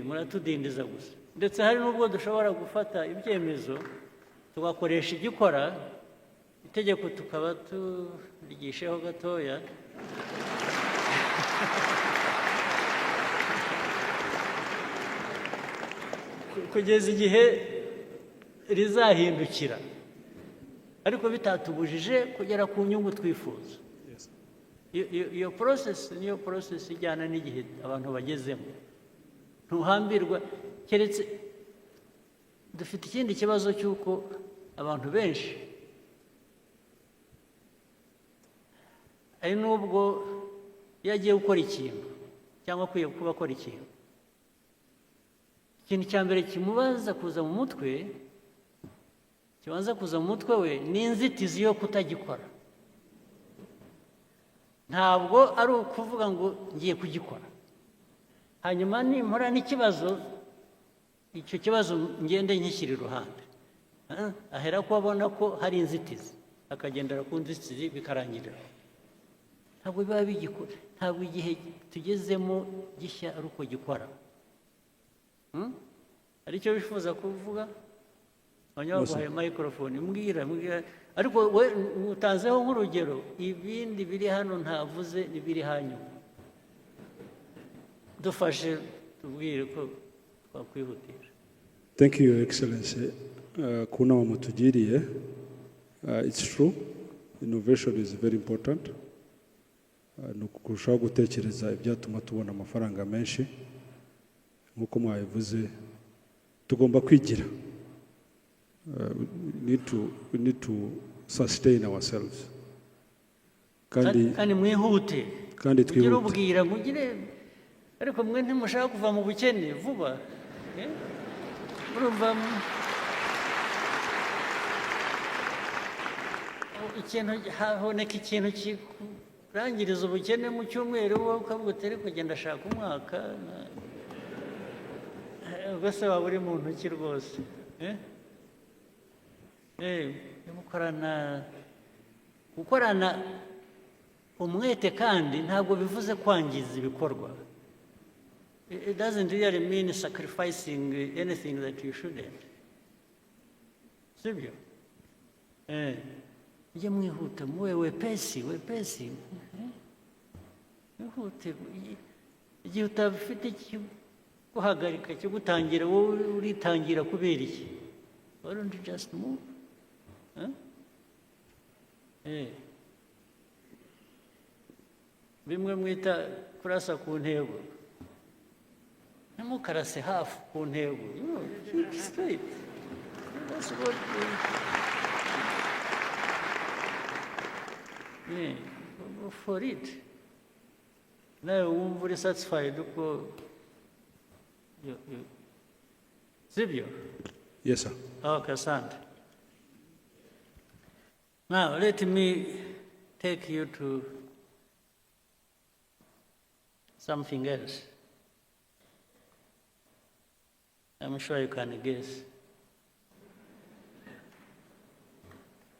muratudindiza gusa ndetse hari n'ubwo dushobora gufata ibyemezo tugakoresha igikora itegeko tukaba turigisheho gatoya kugeza igihe rizahindukira ariko bitatubujije kugera ku nyungu twifuza iyo process niyo process ijyana n'igihe abantu bagezemo ntuhambirwa keretse dufite ikindi kibazo cy'uko abantu benshi ari n'ubwo iyo agiye gukora ikintu cyangwa akwiye kuba akora ikintu cya mbere kimubaza kuza mu mutwe kibanza kuza mu mutwe we ni inzitizi yo kutagikora ntabwo ari ukuvuga ngo ngiye kugikora hanyuma nimpora n'ikibazo icyo kibazo ngende nkishyira iruhande ahera ko abona ko hari inzitizi akagendera ku nzitizi bikarangirira ntabwo biba bigikora ntabwo igihe tugezemo gishya ari uko gikora hari icyo bifuza kuvuga abanyabaguhaye microphone mbwira ariko we utanzeho nk'urugero ibindi biri hano ntavuze n'ibiri hanyuma dufashe tubwire ko twakwihutira. Thank you, Your Excellency. Kuna mutugiriye. It's true. Innovation is very important. Nukurushaho gutekereza ibyatuma tubona amafaranga menshi nk'uko mwabivuze tugomba kwigira. We need to sustain ourselves. Kandi mwihute. Kandi twihute. Ubwira mugire ariko mwe ntimushaka kuva mu bukene vuba. Urumva ikintu haboneka ikintu kirangiriza ubukene mu cyumweru wowe ukavuga utari kugenda ashaka umwaka ubwo waba uri mu ntoki rwose gukorana umwete kandi ntabwo bivuze kwangiza ibikorwa. It doesn't really mean sacrificing anything that you shouldn't. Sibyo? Ujye mwihuta muwe wepesi. Mwihute. Igihe utafite guhagarika kigutangira wowe uritangira kubera iki? Why don't you just move? Bimwe mwita kurasa ku ntego. Ntimukarase hafi ku ntego. Keep straight. That's what go for it. Nawe wumva uri satisfied uko sibyo? Yes, sir. Okay, asante. Now, let me take you to something else. I'm sure you can guess.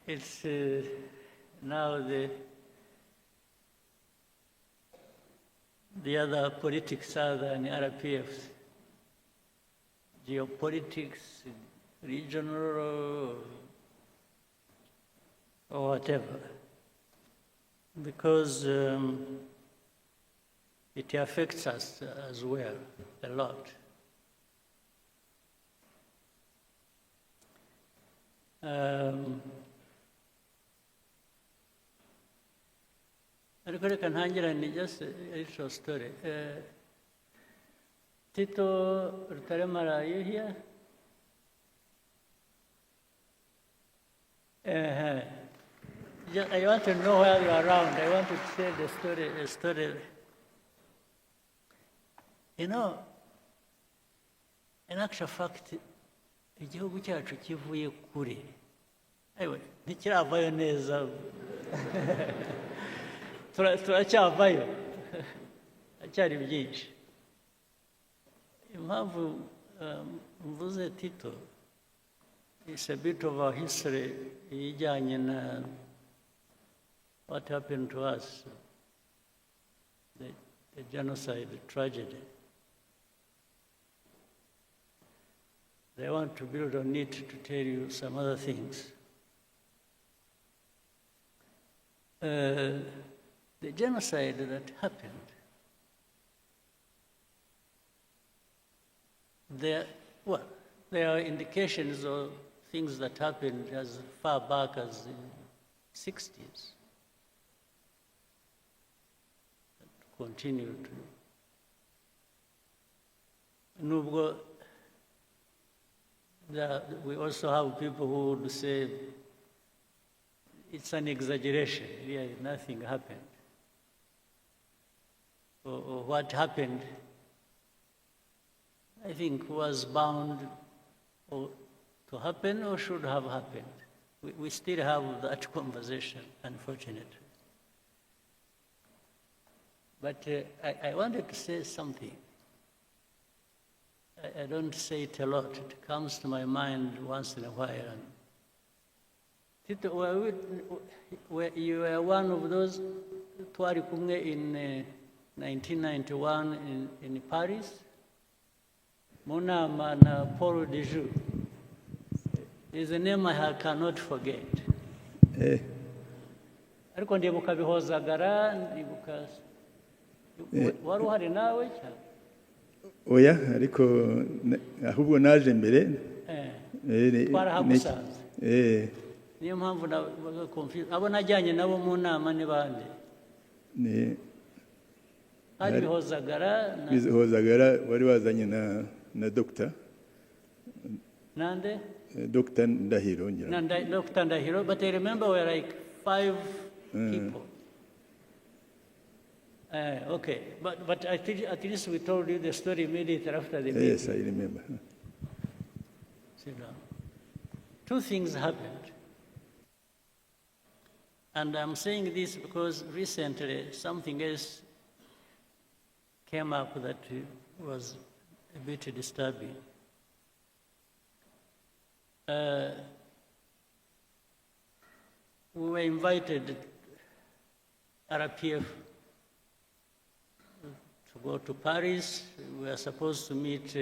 It's now the other politics other than RPFs. Geopolitics, regional, or whatever. Because it affects us as well, a lot. Ariko reka ntangirane just a short story. Tito Rutaremara, are you here? I want to know where you are around. I want to tell a story. You know, in actual fact, igihugu cyacu kivuye kure. Ewe, ntikiravayo neza. Turacyavayo. Acyari byinshi. Impamvu mvuze Tito, it's a bit of a history in what happened to us, the genocide, the tragedy. I want to build on it to tell you some other things. The genocide that happened, there are indications of things that happened as far back as the 60s. That continued. Nubwo, we also have people who would say it's an exaggeration, really nothing happened. Or what happened, I think, was bound to happen or should have happened. We still have that conversation, unfortunately. But I wanted to say something. I don't say it a lot. It comes to my mind once in a while. Tito, you were one of those twari kumwe in 1991 in Paris. Monama na Paul Dejoux. Is a name I cannot forget. Ariko ndibuka bihozagara, ndibuka wari uhari nawe cyane. Oya, ariko ahubwo naje mbere. Twarahagusanze. Niyo mpamvu nabaga confused. Abo najyanye nabo mu nama ni bande? Hari bihozagara wari wazanye na doctor. Nande? Dr. Ndahiro. Dr. Ndahiro, but I remember we were like 5 people. Okay, but at least we told you the story immediately after the meeting. Yes, I remember. Sit down. 2 things happened. And I'm saying this because recently something else came up that was a bit disturbing. We were invited, RPF, to go to Paris. We were supposed to meet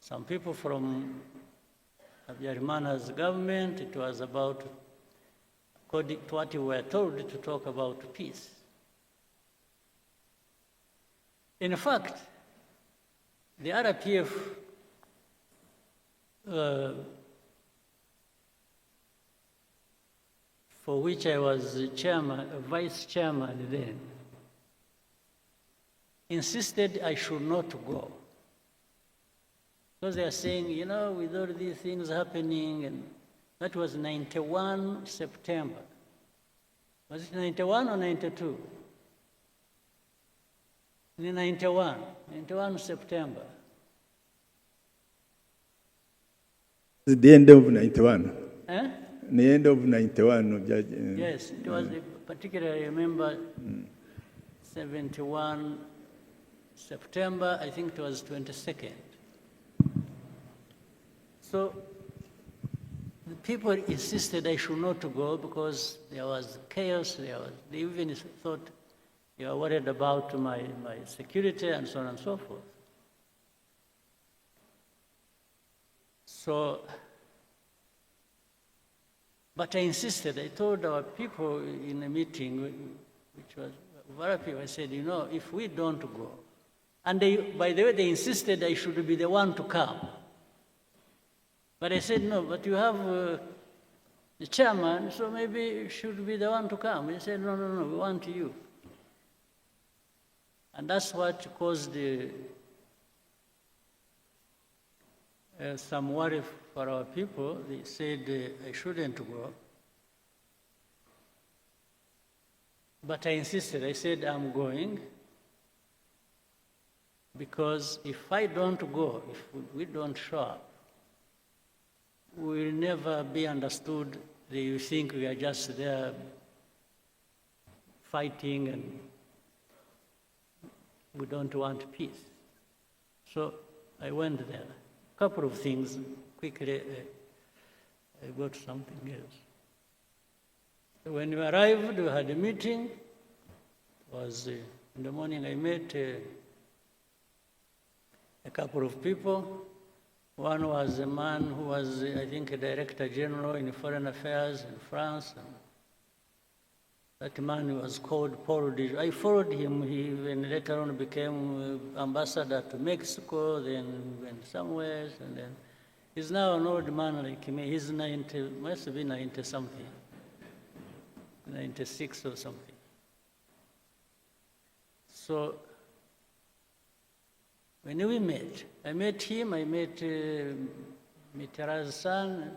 some people from Habyarimana's government. It was about, according to what we were told, to talk about peace. In fact, the RPF for which I was vice chairman then, insisted I should not go. Because they are saying, you know, with all these things happening, and that was 91 September. Was it 91 or 92? 91 September. The end of 91. Eh? The end of 91. Yes, it was particularly, I remember, 71 September, I think it was 22nd. So the people insisted I should not go because there was chaos. They even thought they were worried about my security and so on and so forth. So, but I insisted. I told our people in a meeting, which was very people, I said, you know, if we don't go, and they, by the way, they insisted I should be the one to come. But I said, no, but you have the chairman, so maybe you should be the one to come. He said, no, we want you. And that's what caused some worry for our people. They said I shouldn't go. But I insisted. I said, I'm going. Because if I don't go, if we don't show up, we will never be understood that you think we are just there fighting and we don't want peace. So I went there. A couple of things quickly I go to something else. So when we arrived, we had a meeting. It was in the morning. I met a couple of people. One was a man who was, I think, a director general in foreign affairs in France. And that man was called Paul de. I followed him. He even later on became ambassador to Mexico, then went somewhere, and then he's now an old man like me. He's 90, must be 90 something, 96 or something. So when we met, I met him, I met Mitterrand's son.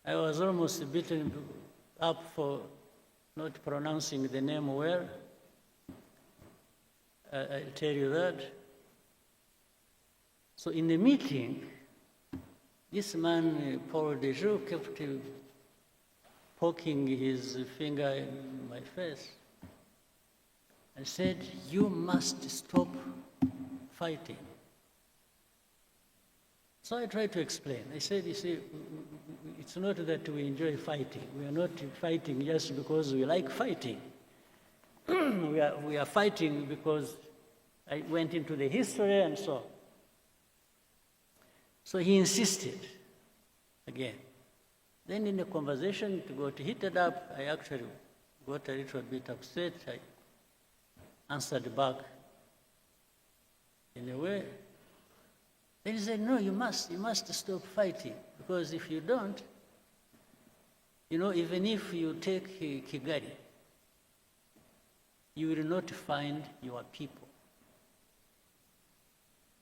I was almost beaten up for not pronouncing the name well. I'll tell you that. So in the meeting, this man, Paul Dejoux, kept poking his finger in my face and said, "You must stop fighting." So I tried to explain. I said, you see, it's not that we enjoy fighting. We are not fighting just because we like fighting. we are fighting because I went into the history and so on. So he insisted again. Then in the conversation, it got heated up. I actually got a little bit upset. I answered back in a way. Then he said, "No, you must stop fighting, because if you don't, even if you take Kigali, you will not find your people."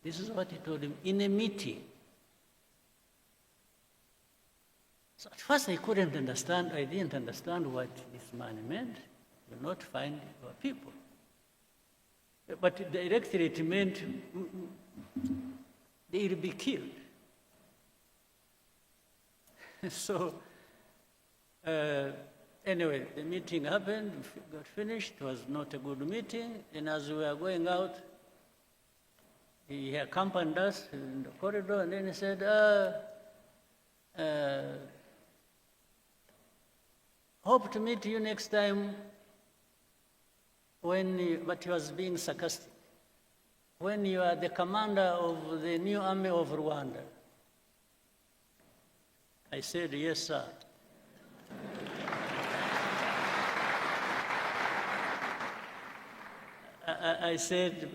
This is what he told him in a meeting. So at first I couldn't understand. I didn't understand what this man meant. You will not find your people. But directly it meant they will be killed. So anyway, the meeting happened, got finished. It was not a good meeting. And as we were going out, he accompanied us in the corridor, and then he said, "Hope to meet you next time but he was being sarcastic, when you are the commander of the new army of Rwanda." I said, "Yes, sir." I said,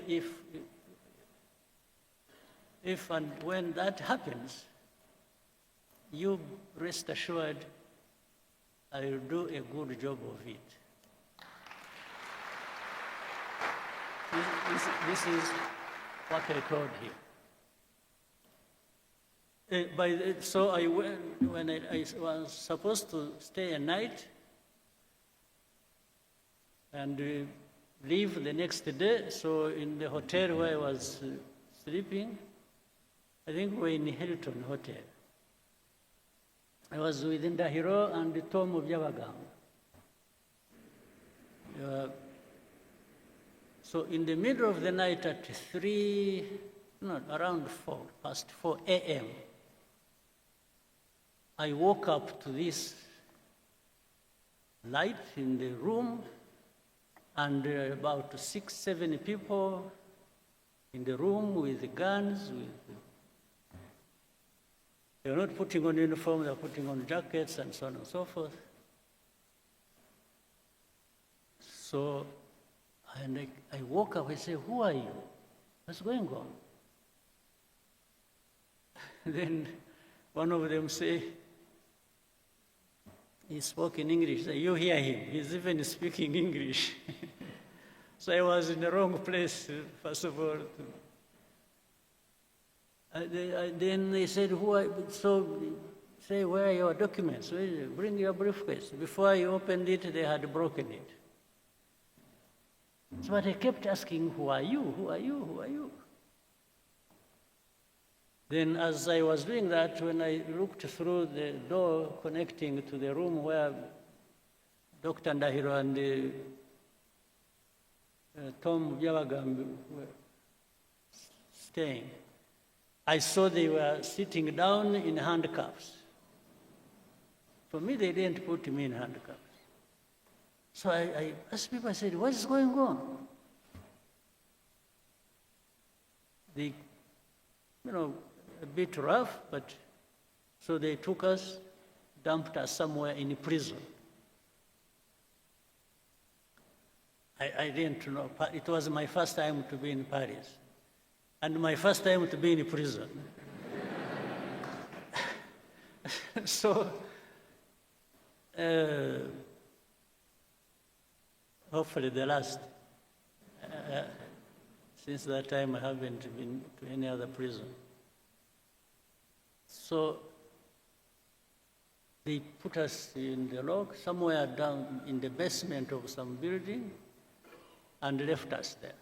if and when that happens, you rest assured I will do a good job of it. This is what I told him. So I went, when I was supposed to stay a night and leave the next day. So in the hotel where I was sleeping, I think we were in Hilton Hotel. I was with Ndahiro and Tom Byabagamba. So in the middle of the night at around 4 a.m., I woke up to this light in the room, and about 6, 7 people in the room with guns. They were not putting on uniform, they were putting on jackets and so on and so forth. So, and I woke up, I said, "Who are you? What's going on?" Then one of them said, he spoke in English. You hear him, he's even speaking English. So I was in the wrong place, first of all. Then they said, "Who are you?" So say, "Where are your documents? Bring your briefcase." Before I opened it, they had broken it. So I kept asking, "Who are you? Who are you? Who are you?" Then as I was doing that, when I looked through the door connecting to the room where Dr. Ndahiro and Tom Byabagamba were staying, I saw they were sitting down in handcuffs. For me, they didn't put me in handcuffs. So I asked people, I said, what is going on? They, a bit rough, but so they took us, dumped us somewhere in prison. I didn't know. It was my first time to be in Paris, and my first time to be in prison. So, hopefully the last. Since that time, I haven't been to any other prison. So they put us in the lock, somewhere down in the basement of some building, and left us there.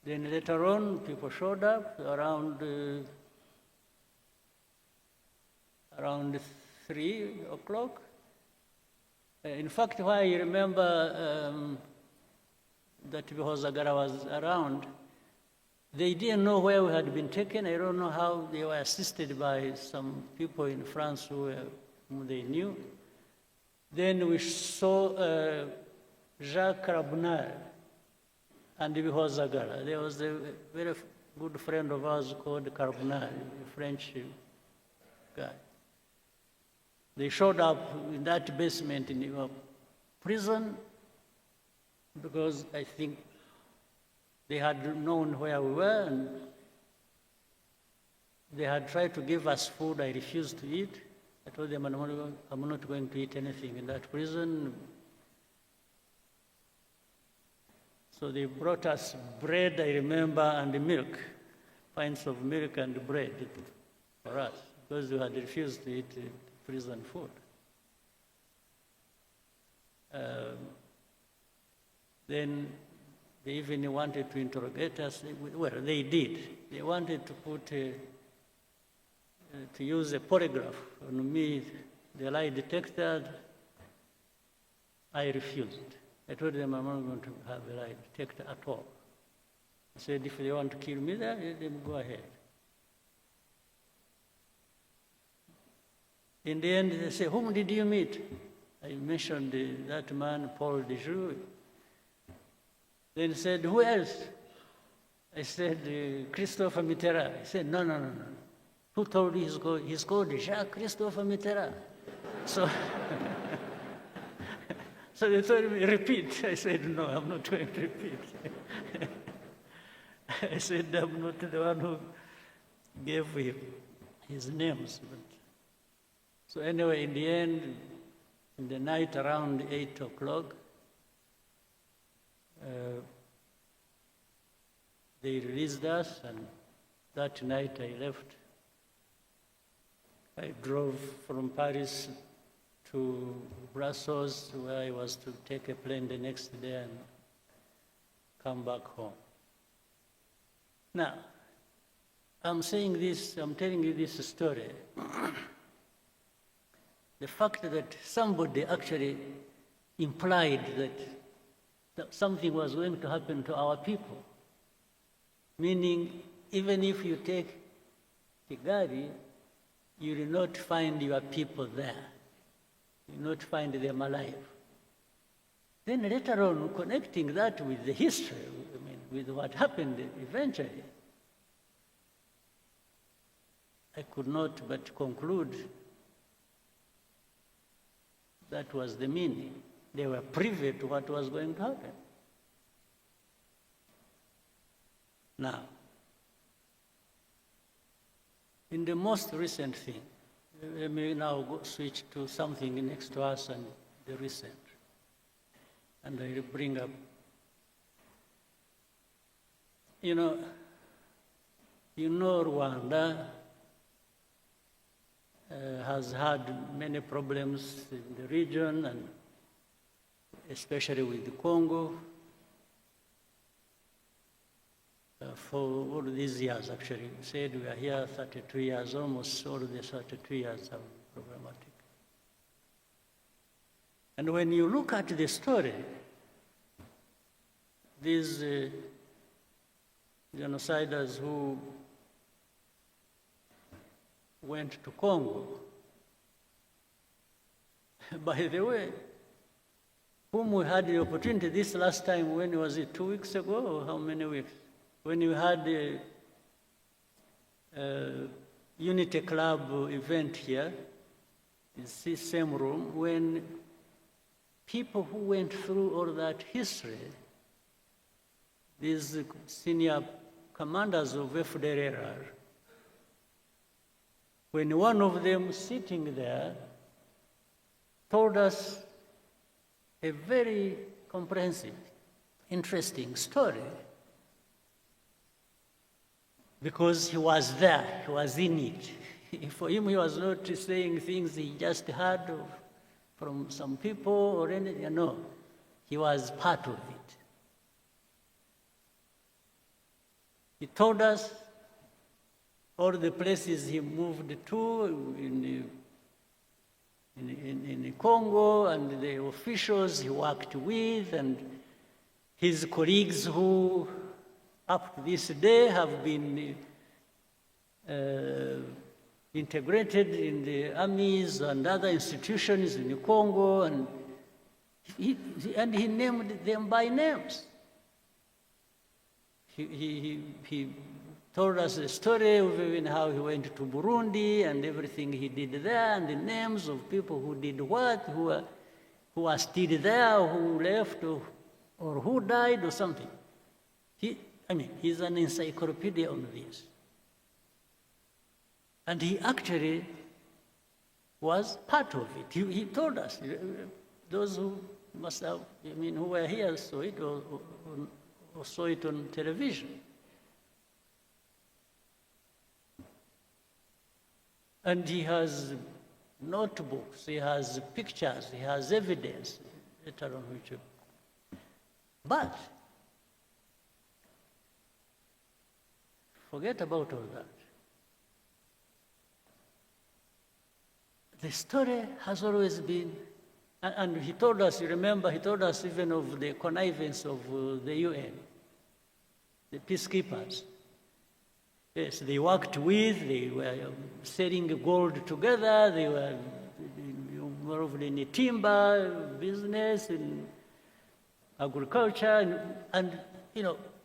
Then later on, people showed up around 3 o'clock. In fact, why I remember that because Agara was around, they didn't know where we had been taken. I don't know how. They were assisted by some people in France whom they knew. Then we saw Jacques Carbonell and because Agara. There was a very good friend of ours called Carbonell, a French guy. They showed up in that basement in your prison because I think they had known where we were and they had tried to give us food. I refused to eat. I told them I'm not going to eat anything in that prison. So they brought us bread, I remember, and milk, pints of milk and bread for us because we had refused to eat prison food. Then they even wanted to interrogate us. Well, they did. They wanted to to use a polygraph on me, the lie detector. I refused. I told them I'm not going to have a lie detector at all. I said, if they want to kill me there, then go ahead. In the end, they said, whom did you meet? I mentioned that man, Paul Dejoux. Then said, who else? I said, Christopher Mitterrand. He said, no. Who told you he's called Jacques Christopher Mitterrand? So, so they told me, repeat. I said, no, I'm not going to repeat. I said, I'm not the one who gave him his names. So anyway, in the end, in the night around 8 o'clock, they released us, and that night I left. I drove from Paris to Brussels, where I was to take a plane the next day and come back home. Now, I'm saying this, I'm telling you this story. The fact that somebody actually implied that something was going to happen to our people, meaning even if you take Kigali, you will not find your people there. You will not find them alive. Then later on, connecting that with the history, with what happened eventually, I could not but conclude that was the meaning. They were privy to what was going to happen. Now, in the most recent thing, let me now switch to something next to us and the recent. And I will bring up, you know Rwanda has had many problems in the region, and especially with the Congo, for all these years. Actually, we said we are here 32 years, almost all of the 32 years are problematic. And when you look at the story, these genociders who went to Congo. By the way, whom we had the opportunity this last time, when was it, 2 weeks ago, or how many weeks? When we had a Unity Club event here, in this same room, when people who went through all that history, these senior commanders of FDLR, when one of them sitting there told us a very comprehensive, interesting story, because he was there, he was in it. For him, he was not saying things he just heard from some people or anything, no. He was part of it. He told us all the places he moved to in Congo, and the officials he worked with, and his colleagues who up to this day have been integrated in the armies and other institutions in Congo, and he named them by names. He told us the story of even how he went to Burundi and everything he did there, and the names of people who did what, who are still there, who left, or who died, or something. He's an encyclopedia on this. And he actually was part of it. He told us, those who must have, who were here saw it, or saw it on television. And he has notebooks, he has pictures, he has evidence, later on which. But forget about all that. The story has always been, and he told us, you remember, he told us even of the connivance of the UN, the peacekeepers. Yes, they worked with, they were selling gold together, they were involved in the timber business, in agriculture, and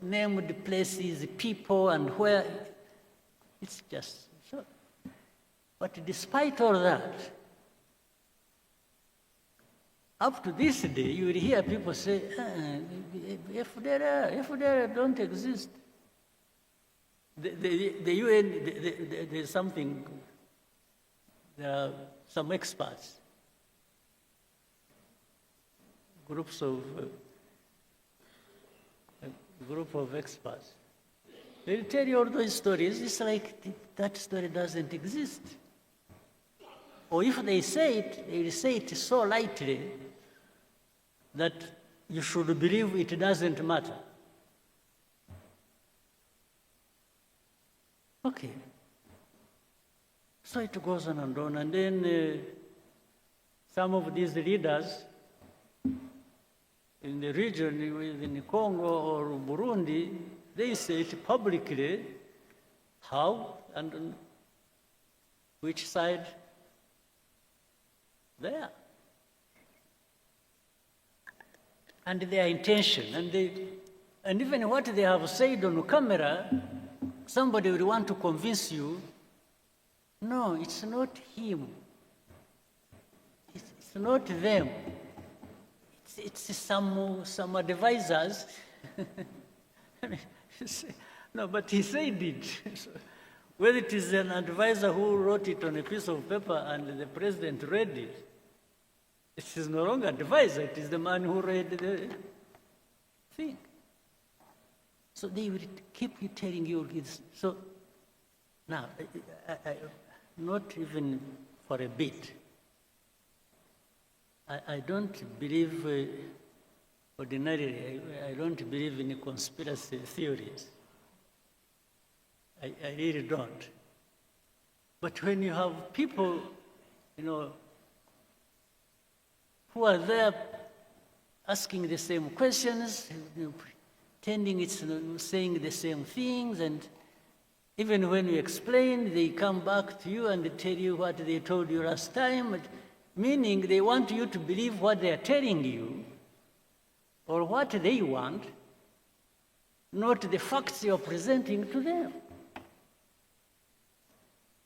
named places, people, and where. It's just so. But despite all that, up to this day, you will hear people say, FDLR don't exist. The UN, there's something, there are some experts, group of experts. They'll tell you all those stories. It's like that story doesn't exist. Or if they say it, they say it so lightly that you should believe it doesn't matter. Okay. So it goes on, and then some of these leaders in the region, in Congo or Burundi, they say it publicly, how and on which side they are. And their intention, and even what they have said on camera, somebody will want to convince you, no, it's not him. It's not them. It's some advisors. No, but he said it. Whether it is an advisor who wrote it on a piece of paper and the president read it, it is no longer advisor, it is the man who read the thing. So they will keep telling you this. So now, not even for a bit, I don't believe, ordinarily, I don't believe in conspiracy theories. I really don't. But when you have people, who are there asking the same questions, pretending it's saying the same things, and Even when you explain, they come back to you and they tell you what they told you last time, meaning they want you to believe what they are telling you or what they want, not the facts you're presenting to them.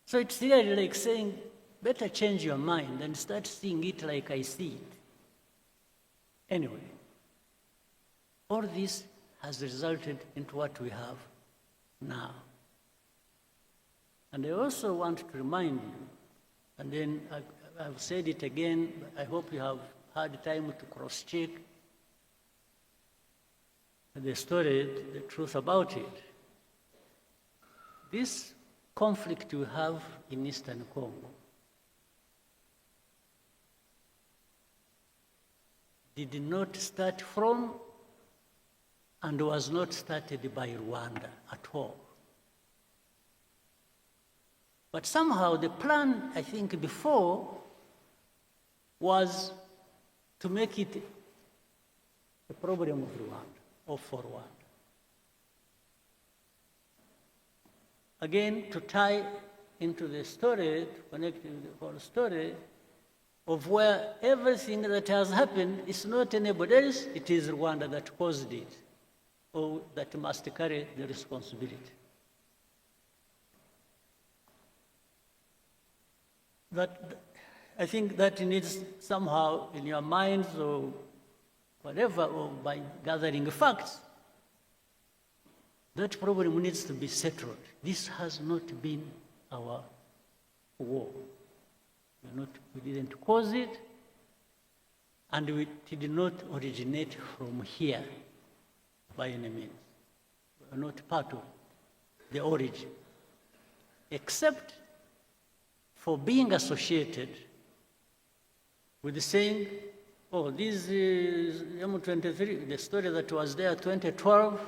So it's really like saying, better change your mind and start seeing it like I see it. Anyway, all this has resulted into what we have now. And I also want to remind you, and then I've said it again, I hope you have had time to cross-check the story, the truth about it. This conflict we have in Eastern Congo did not start from and was not started by Rwanda at all. But somehow the plan, I think, before was to make it a problem of Rwanda or for Rwanda. Again, to tie into the story, to connect with the whole story of where everything that has happened is not anybody else, it is Rwanda that caused it, or that must carry the responsibility. I think that needs somehow in your minds or whatever, or by gathering facts, that problem needs to be settled. This has not been our war. We didn't cause it, and it did not originate from here by any means. We are not part of the origin, except for being associated with the saying, oh, this is M23, the story that was there 2012,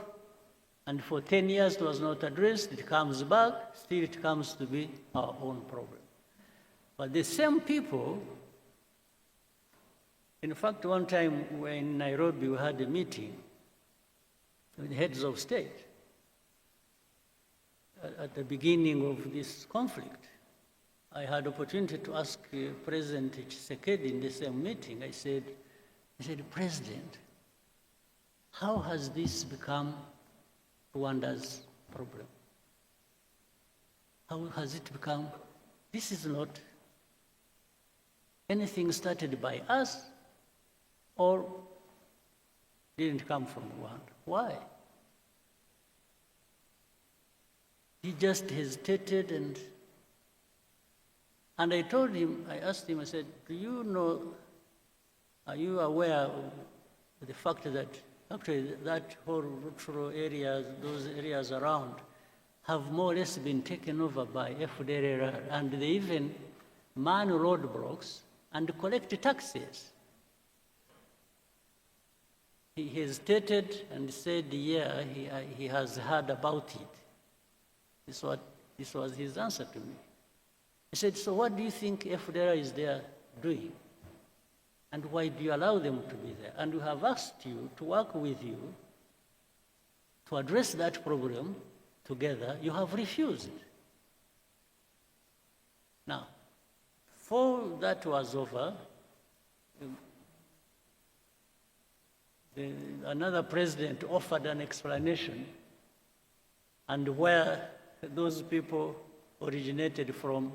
and for 10 years it was not addressed, it comes back, still it comes to be our own problem. But the same people, in fact, one time we were in Nairobi, we had a meeting with the heads of state at the beginning of this conflict. I had opportunity to ask President Tshisekedi in the same meeting. I said, President, how has this become Rwanda's problem? How has it become? This is not anything started by us or didn't come from Rwanda. Why? He just hesitated, and I told him, I asked him, I said, do you know, are you aware of the fact that actually that whole rural areas, those areas around, have more or less been taken over by FDLR, and they even man roadblocks and collect taxes? He hesitated and said, yeah, he has heard about it. This was his answer to me. He said, so what do you think FDLR is there doing? And why do you allow them to be there? And we have asked you to work with you to address that problem together. You have refused. Now, before that was over, another president offered an explanation and where those people originated from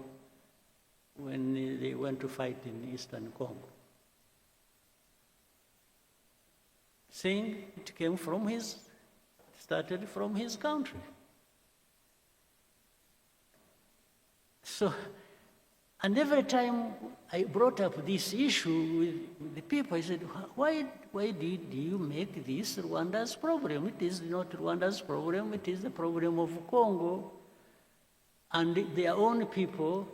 when they went to fight in Eastern Congo, saying it came from started from his country. So, and every time I brought up this issue with the people, I said, why did you make this Rwanda's problem? It is not Rwanda's problem, it is the problem of Congo and their own people,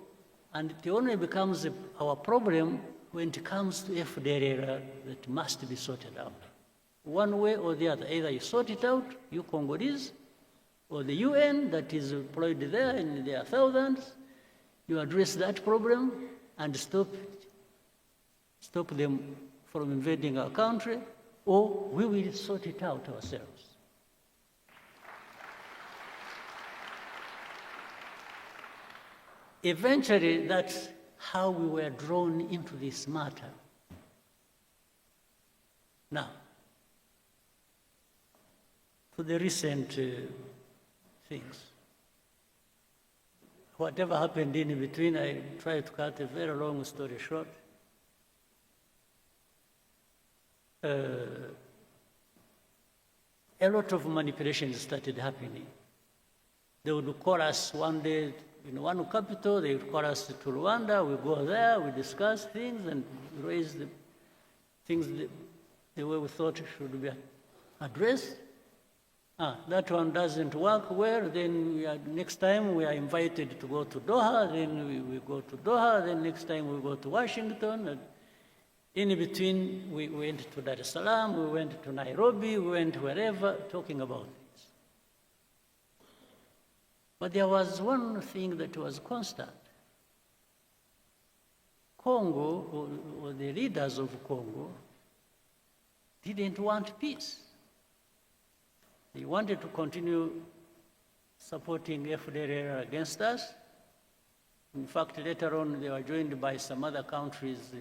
and it only becomes our problem when it comes to FDLR that must be sorted out. One way or the other, either you sort it out, you Congolese, or the UN that is employed there in their thousands, you address that problem and stop them from invading our country, or we will sort it out ourselves. eventually, that's how we were drawn into this matter. Now, to the recent things. Whatever happened in between, I try to cut a very long story short. A lot of manipulations started happening. They would call us one day in one capital, they would call us to Rwanda, we go there, we discuss things and raise the things the way we thought should be addressed. That one doesn't work well, then next time we are invited to go to Doha, then we go to Doha, then next time we go to Washington. And in between, we went to Dar es Salaam, we went to Nairobi, we went wherever, talking about this. But there was one thing that was constant. Congo, or the leaders of Congo, didn't want peace. They wanted to continue supporting FDLR against us. In fact, later on, they were joined by some other countries'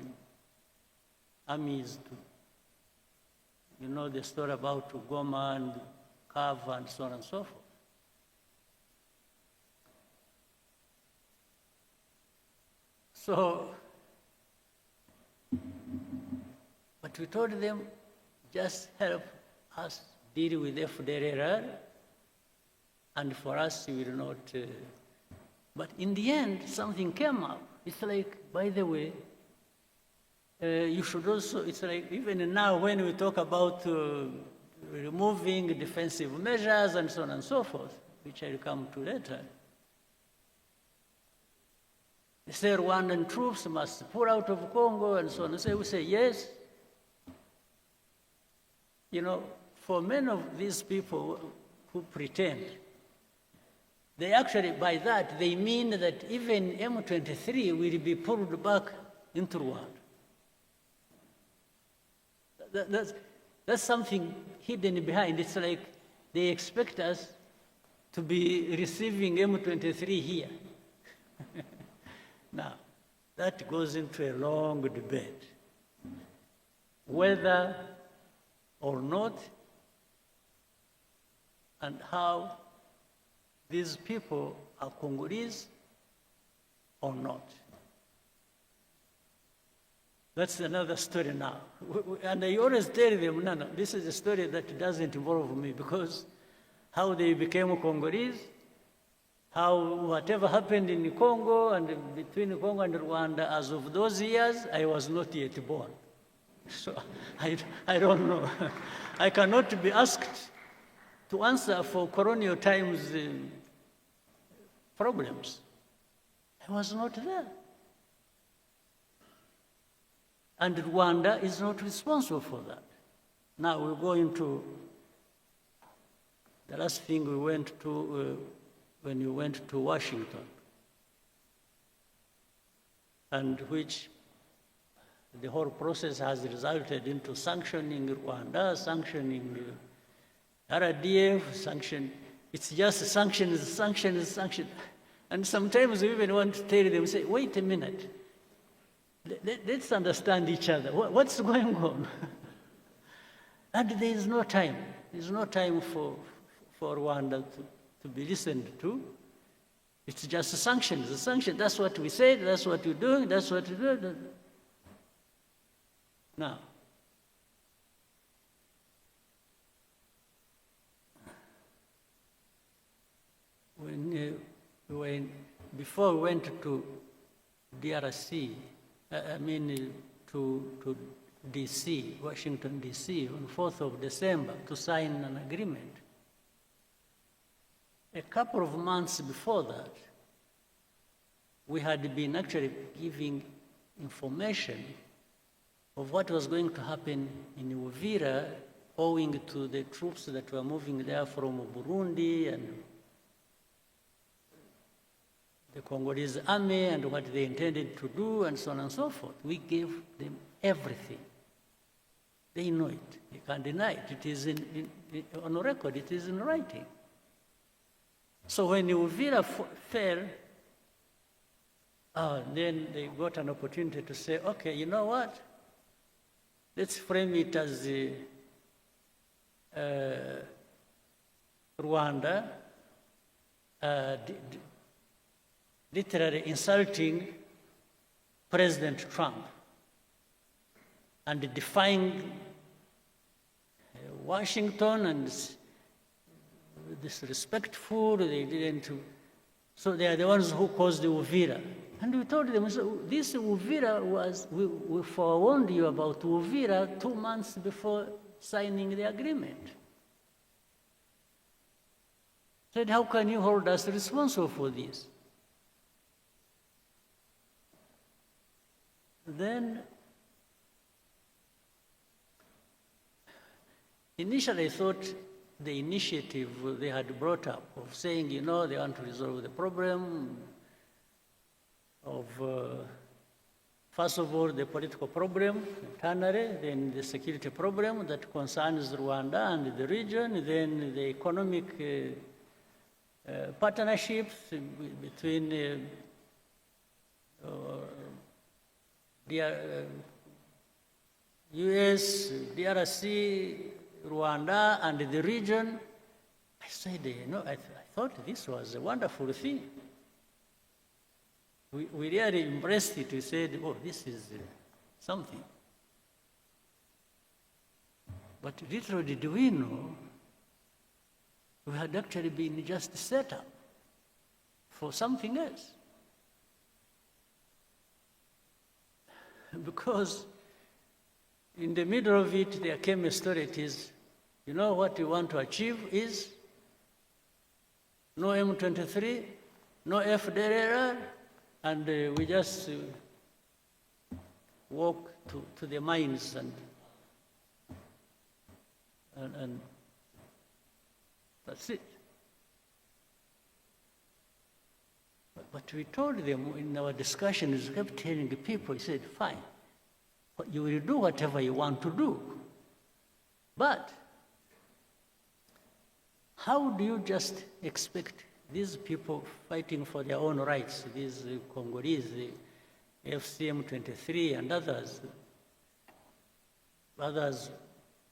armies. You know the story about Goma and Kava and so on and so forth. So, but we told them, just help us deal with FDLR, and for us, we will not. But in the end, something came up. It's like, by the way, you should also, it's like, even now when we talk about removing defensive measures and so on and so forth, which I'll come to later, they say Rwandan troops must pull out of Congo and so on. So we say, yes. You know, for many of these people who pretend, they actually, by that, they mean that even M23 will be pulled back into Rwanda. That's something hidden behind. It's like they expect us to be receiving M23 here. Now, that goes into a long debate. Whether or not, and how these people are Congolese or not. That's another story now. And I always tell them, no, this is a story that doesn't involve me, because how they became Congolese, how whatever happened in Congo and between Congo and Rwanda, as of those years, I was not yet born. So I don't know. I cannot be asked to answer for colonial times problems. I was not there. And Rwanda is not responsible for that. Now we're going to the last thing we went to when you went to Washington, and which the whole process has resulted into sanctioning Rwanda, sanctioning RDF, sanction. It's just sanctions, sanctions, sanctions. And sometimes we even want to tell them, say, wait a minute. Let's understand each other. What's going on? And there is no time. There's no time for Rwanda to be listened to. It's just sanctions. The sanctions, that's what we said, that's what we're doing, that's what we do. Now, before we went to DRC, to DC, Washington, DC, on 4th of December to sign an agreement. A couple of months before that, we had been actually giving information of what was going to happen in Uvira, owing to the troops that were moving there from Burundi and the Congolese army and what they intended to do and so on and so forth. We gave them everything. They know it. They can't deny it. It is on record. It is in writing. So when Uvira fell, Then they got an opportunity to say, okay, you know what? Let's frame it as Rwanda literally insulting President Trump and defying Washington and disrespectful. They didn't. So they are the ones who caused the Uvira. And we told them, so this Uvira was, we forewarned you about Uvira 2 months before signing the agreement. Said, how can you hold us responsible for this? Then, initially I thought the initiative they had brought up of saying, you know, they want to resolve the problem of, first of all, the political problem, internally, then the security problem that concerns Rwanda and the region, then the economic partnerships between US, DRC, Rwanda, and the region. I said, you know, I thought this was a wonderful thing. We really embraced it. We said, oh, this is something. But little did we know, we had actually been just set up for something else. Because in the middle of it, there came a story. It is, you know, what we want to achieve is no M23, no FDLR, and we just walk to the mines and that's it. But we told them in our discussions, we kept telling the people, we said, fine, you will do whatever you want to do. But how do you just expect these people fighting for their own rights, these Congolese, the FCM23 and others,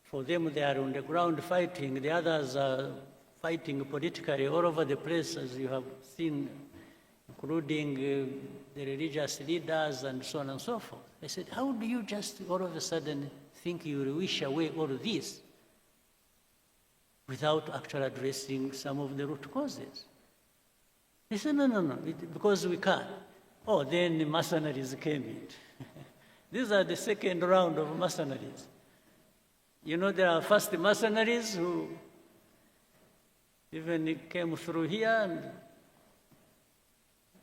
for them they are on the ground fighting, the others are fighting politically all over the place, as you have seen, including the religious leaders and so on and so forth. I said, how do you just all of a sudden think you will wish away all of this without actually addressing some of the root causes? He said, no, because we can't. Oh, then the mercenaries came in. These are the second round of mercenaries. You know, there are first mercenaries who even came through here and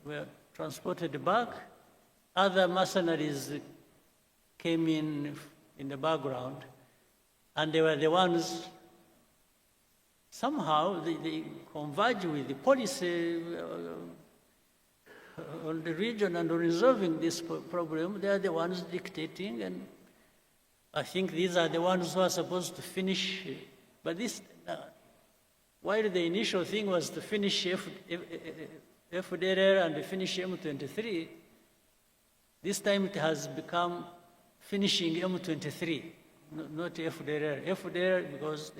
were transported back. Other mercenaries came in the background, and they were the ones, somehow they converge with the policy on the region and on resolving this problem. They are the ones dictating, and I think these are the ones who are supposed to finish. But this, while the initial thing was to finish FDLR and finish M23, this time it has become finishing M23, not FDLR. FDLR because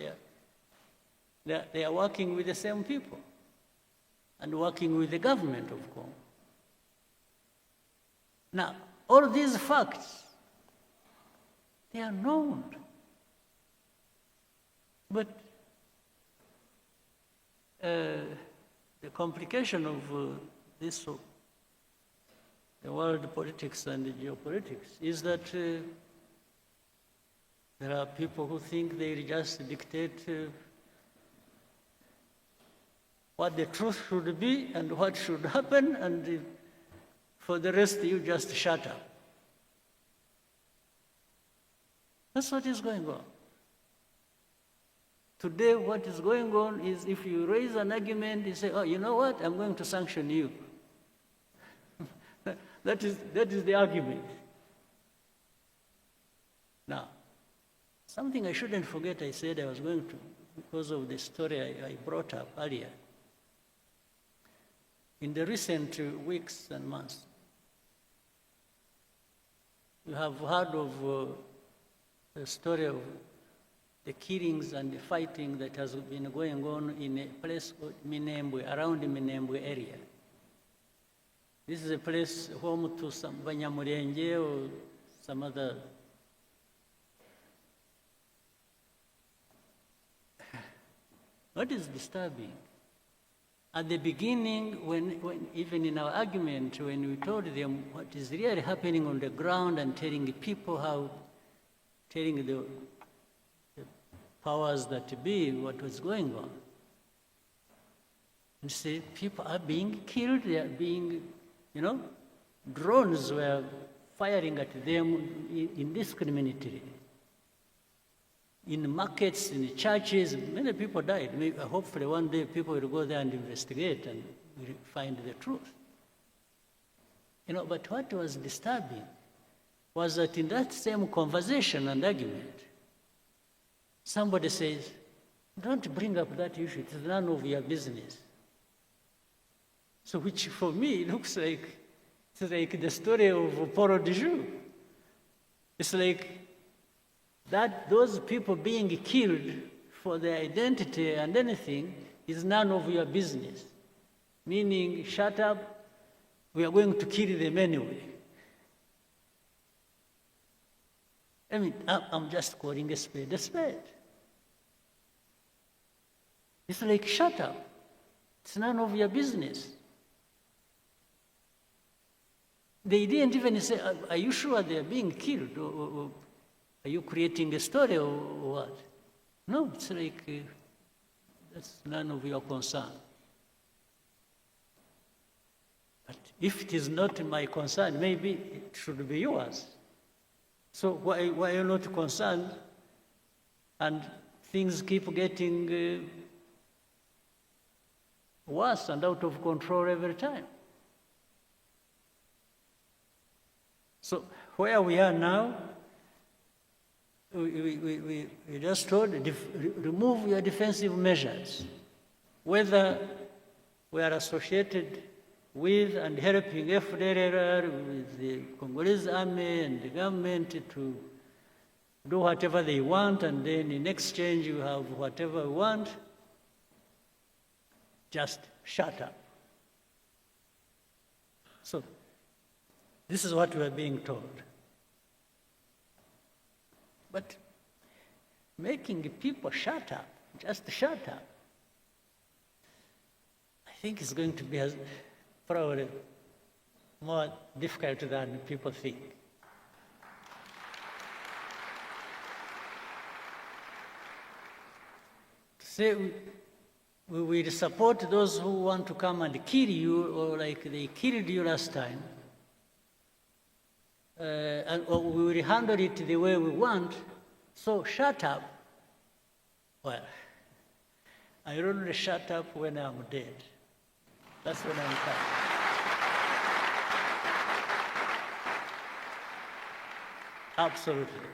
they are working with the same people and working with the government of Congo. Now, all these facts, they are known. But the complication of this, the world politics and the geopolitics, is that there are people who think they just dictate what the truth should be and what should happen, and for the rest you just shut up. That's what is going on. Today, what is going on is if you raise an argument, you say, oh, you know what, I'm going to sanction you. that is the argument. Now, something I shouldn't forget, I said I was going to, because of the story I brought up earlier. In the recent weeks and months, You have heard of the story of the killings and the fighting that has been going on in a place called Minembwe, around the Minembwe area. This is a place home to some Abanyamulenge or some other. What is disturbing? At the beginning, when even in our argument, when we told them what is really happening on the ground and telling the people how, telling the powers that be what was going on, and say people are being killed, they are being, drones were firing at them indiscriminately. In markets, in churches, many people died. Maybe, hopefully one day people will go there and investigate and will find the truth. But what was disturbing was that in that same conversation and argument, somebody says, don't bring up that issue, it's none of your business. So which for me looks like, it's like the story of Paul de Joux. It's like that those people being killed for their identity and anything is none of your business. Meaning, shut up, we are going to kill them anyway. I mean, I'm just calling a spade a spade. It's like, shut up, it's none of your business. They didn't even say, are you sure they're being killed? Or are you creating a story or what? No, it's like, that's none of your concern. But if it is not my concern, maybe it should be yours. So why are you not concerned? And things keep getting worse and out of control every time. So where we are now, we just told, remove your defensive measures. Whether we are associated with and helping FDLR, with the Congolese army and the government to do whatever they want, and then in exchange you have whatever we want, just shut up. So this is what we are being told. But making people shut up, just shut up, I think it's going to be probably more difficult than people think. To say we will support those who want to come and kill you, or like they killed you last time, or we will handle it the way we want, so shut up. Well, I only shut up when I'm dead. That's when I'm coming. Absolutely.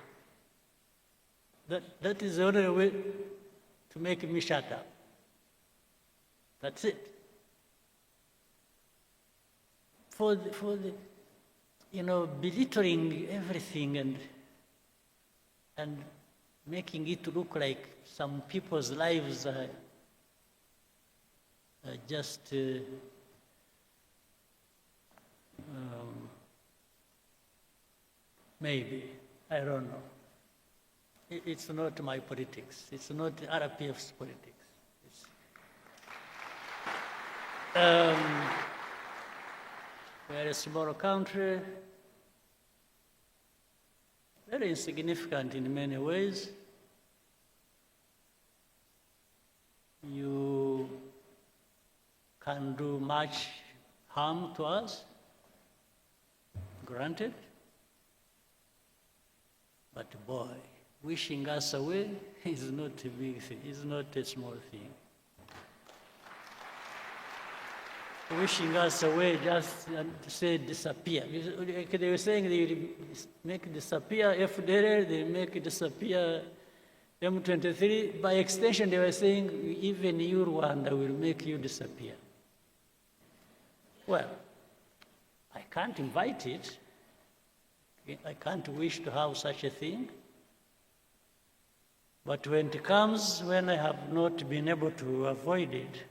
That is the only way to make me shut up. That's it. For the belittling everything and making it look like some people's lives are just maybe, I don't know. It's not my politics. It's not RPF's politics. We're a small country, very insignificant in many ways. You can do much harm to us, granted, but boy, wishing us away is not a big thing, it's not a small thing. Wishing us away just to say disappear. They were saying they will make disappear FDLR, they make disappear M23. By extension, they were saying even you, Rwanda, will make you disappear. Well, I can't invite it. I can't wish to have such a thing. But when it comes, when I have not been able to avoid it,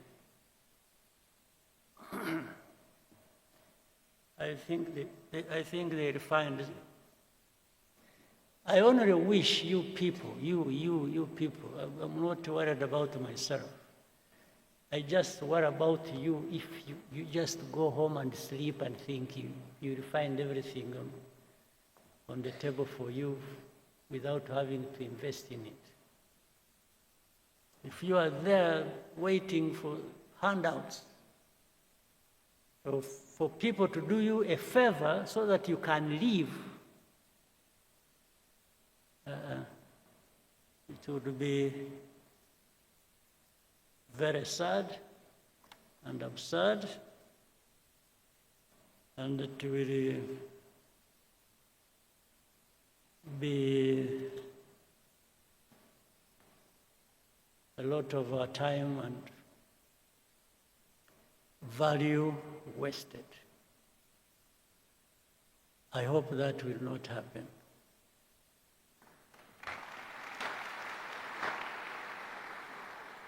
I think they'll find. I only wish you people, you people, I'm not worried about myself. I just worry about you if you just go home and sleep and think you'll find everything on the table for you without having to invest in it. If you are there waiting for handouts, or for people to do you a favor so that you can live, it would be very sad and absurd, and it will be a lot of our time and value wasted. I hope that will not happen.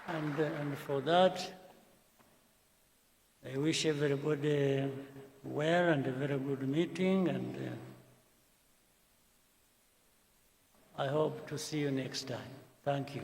And for that, I wish everybody well and a very good meeting, and I hope to see you next time. Thank you.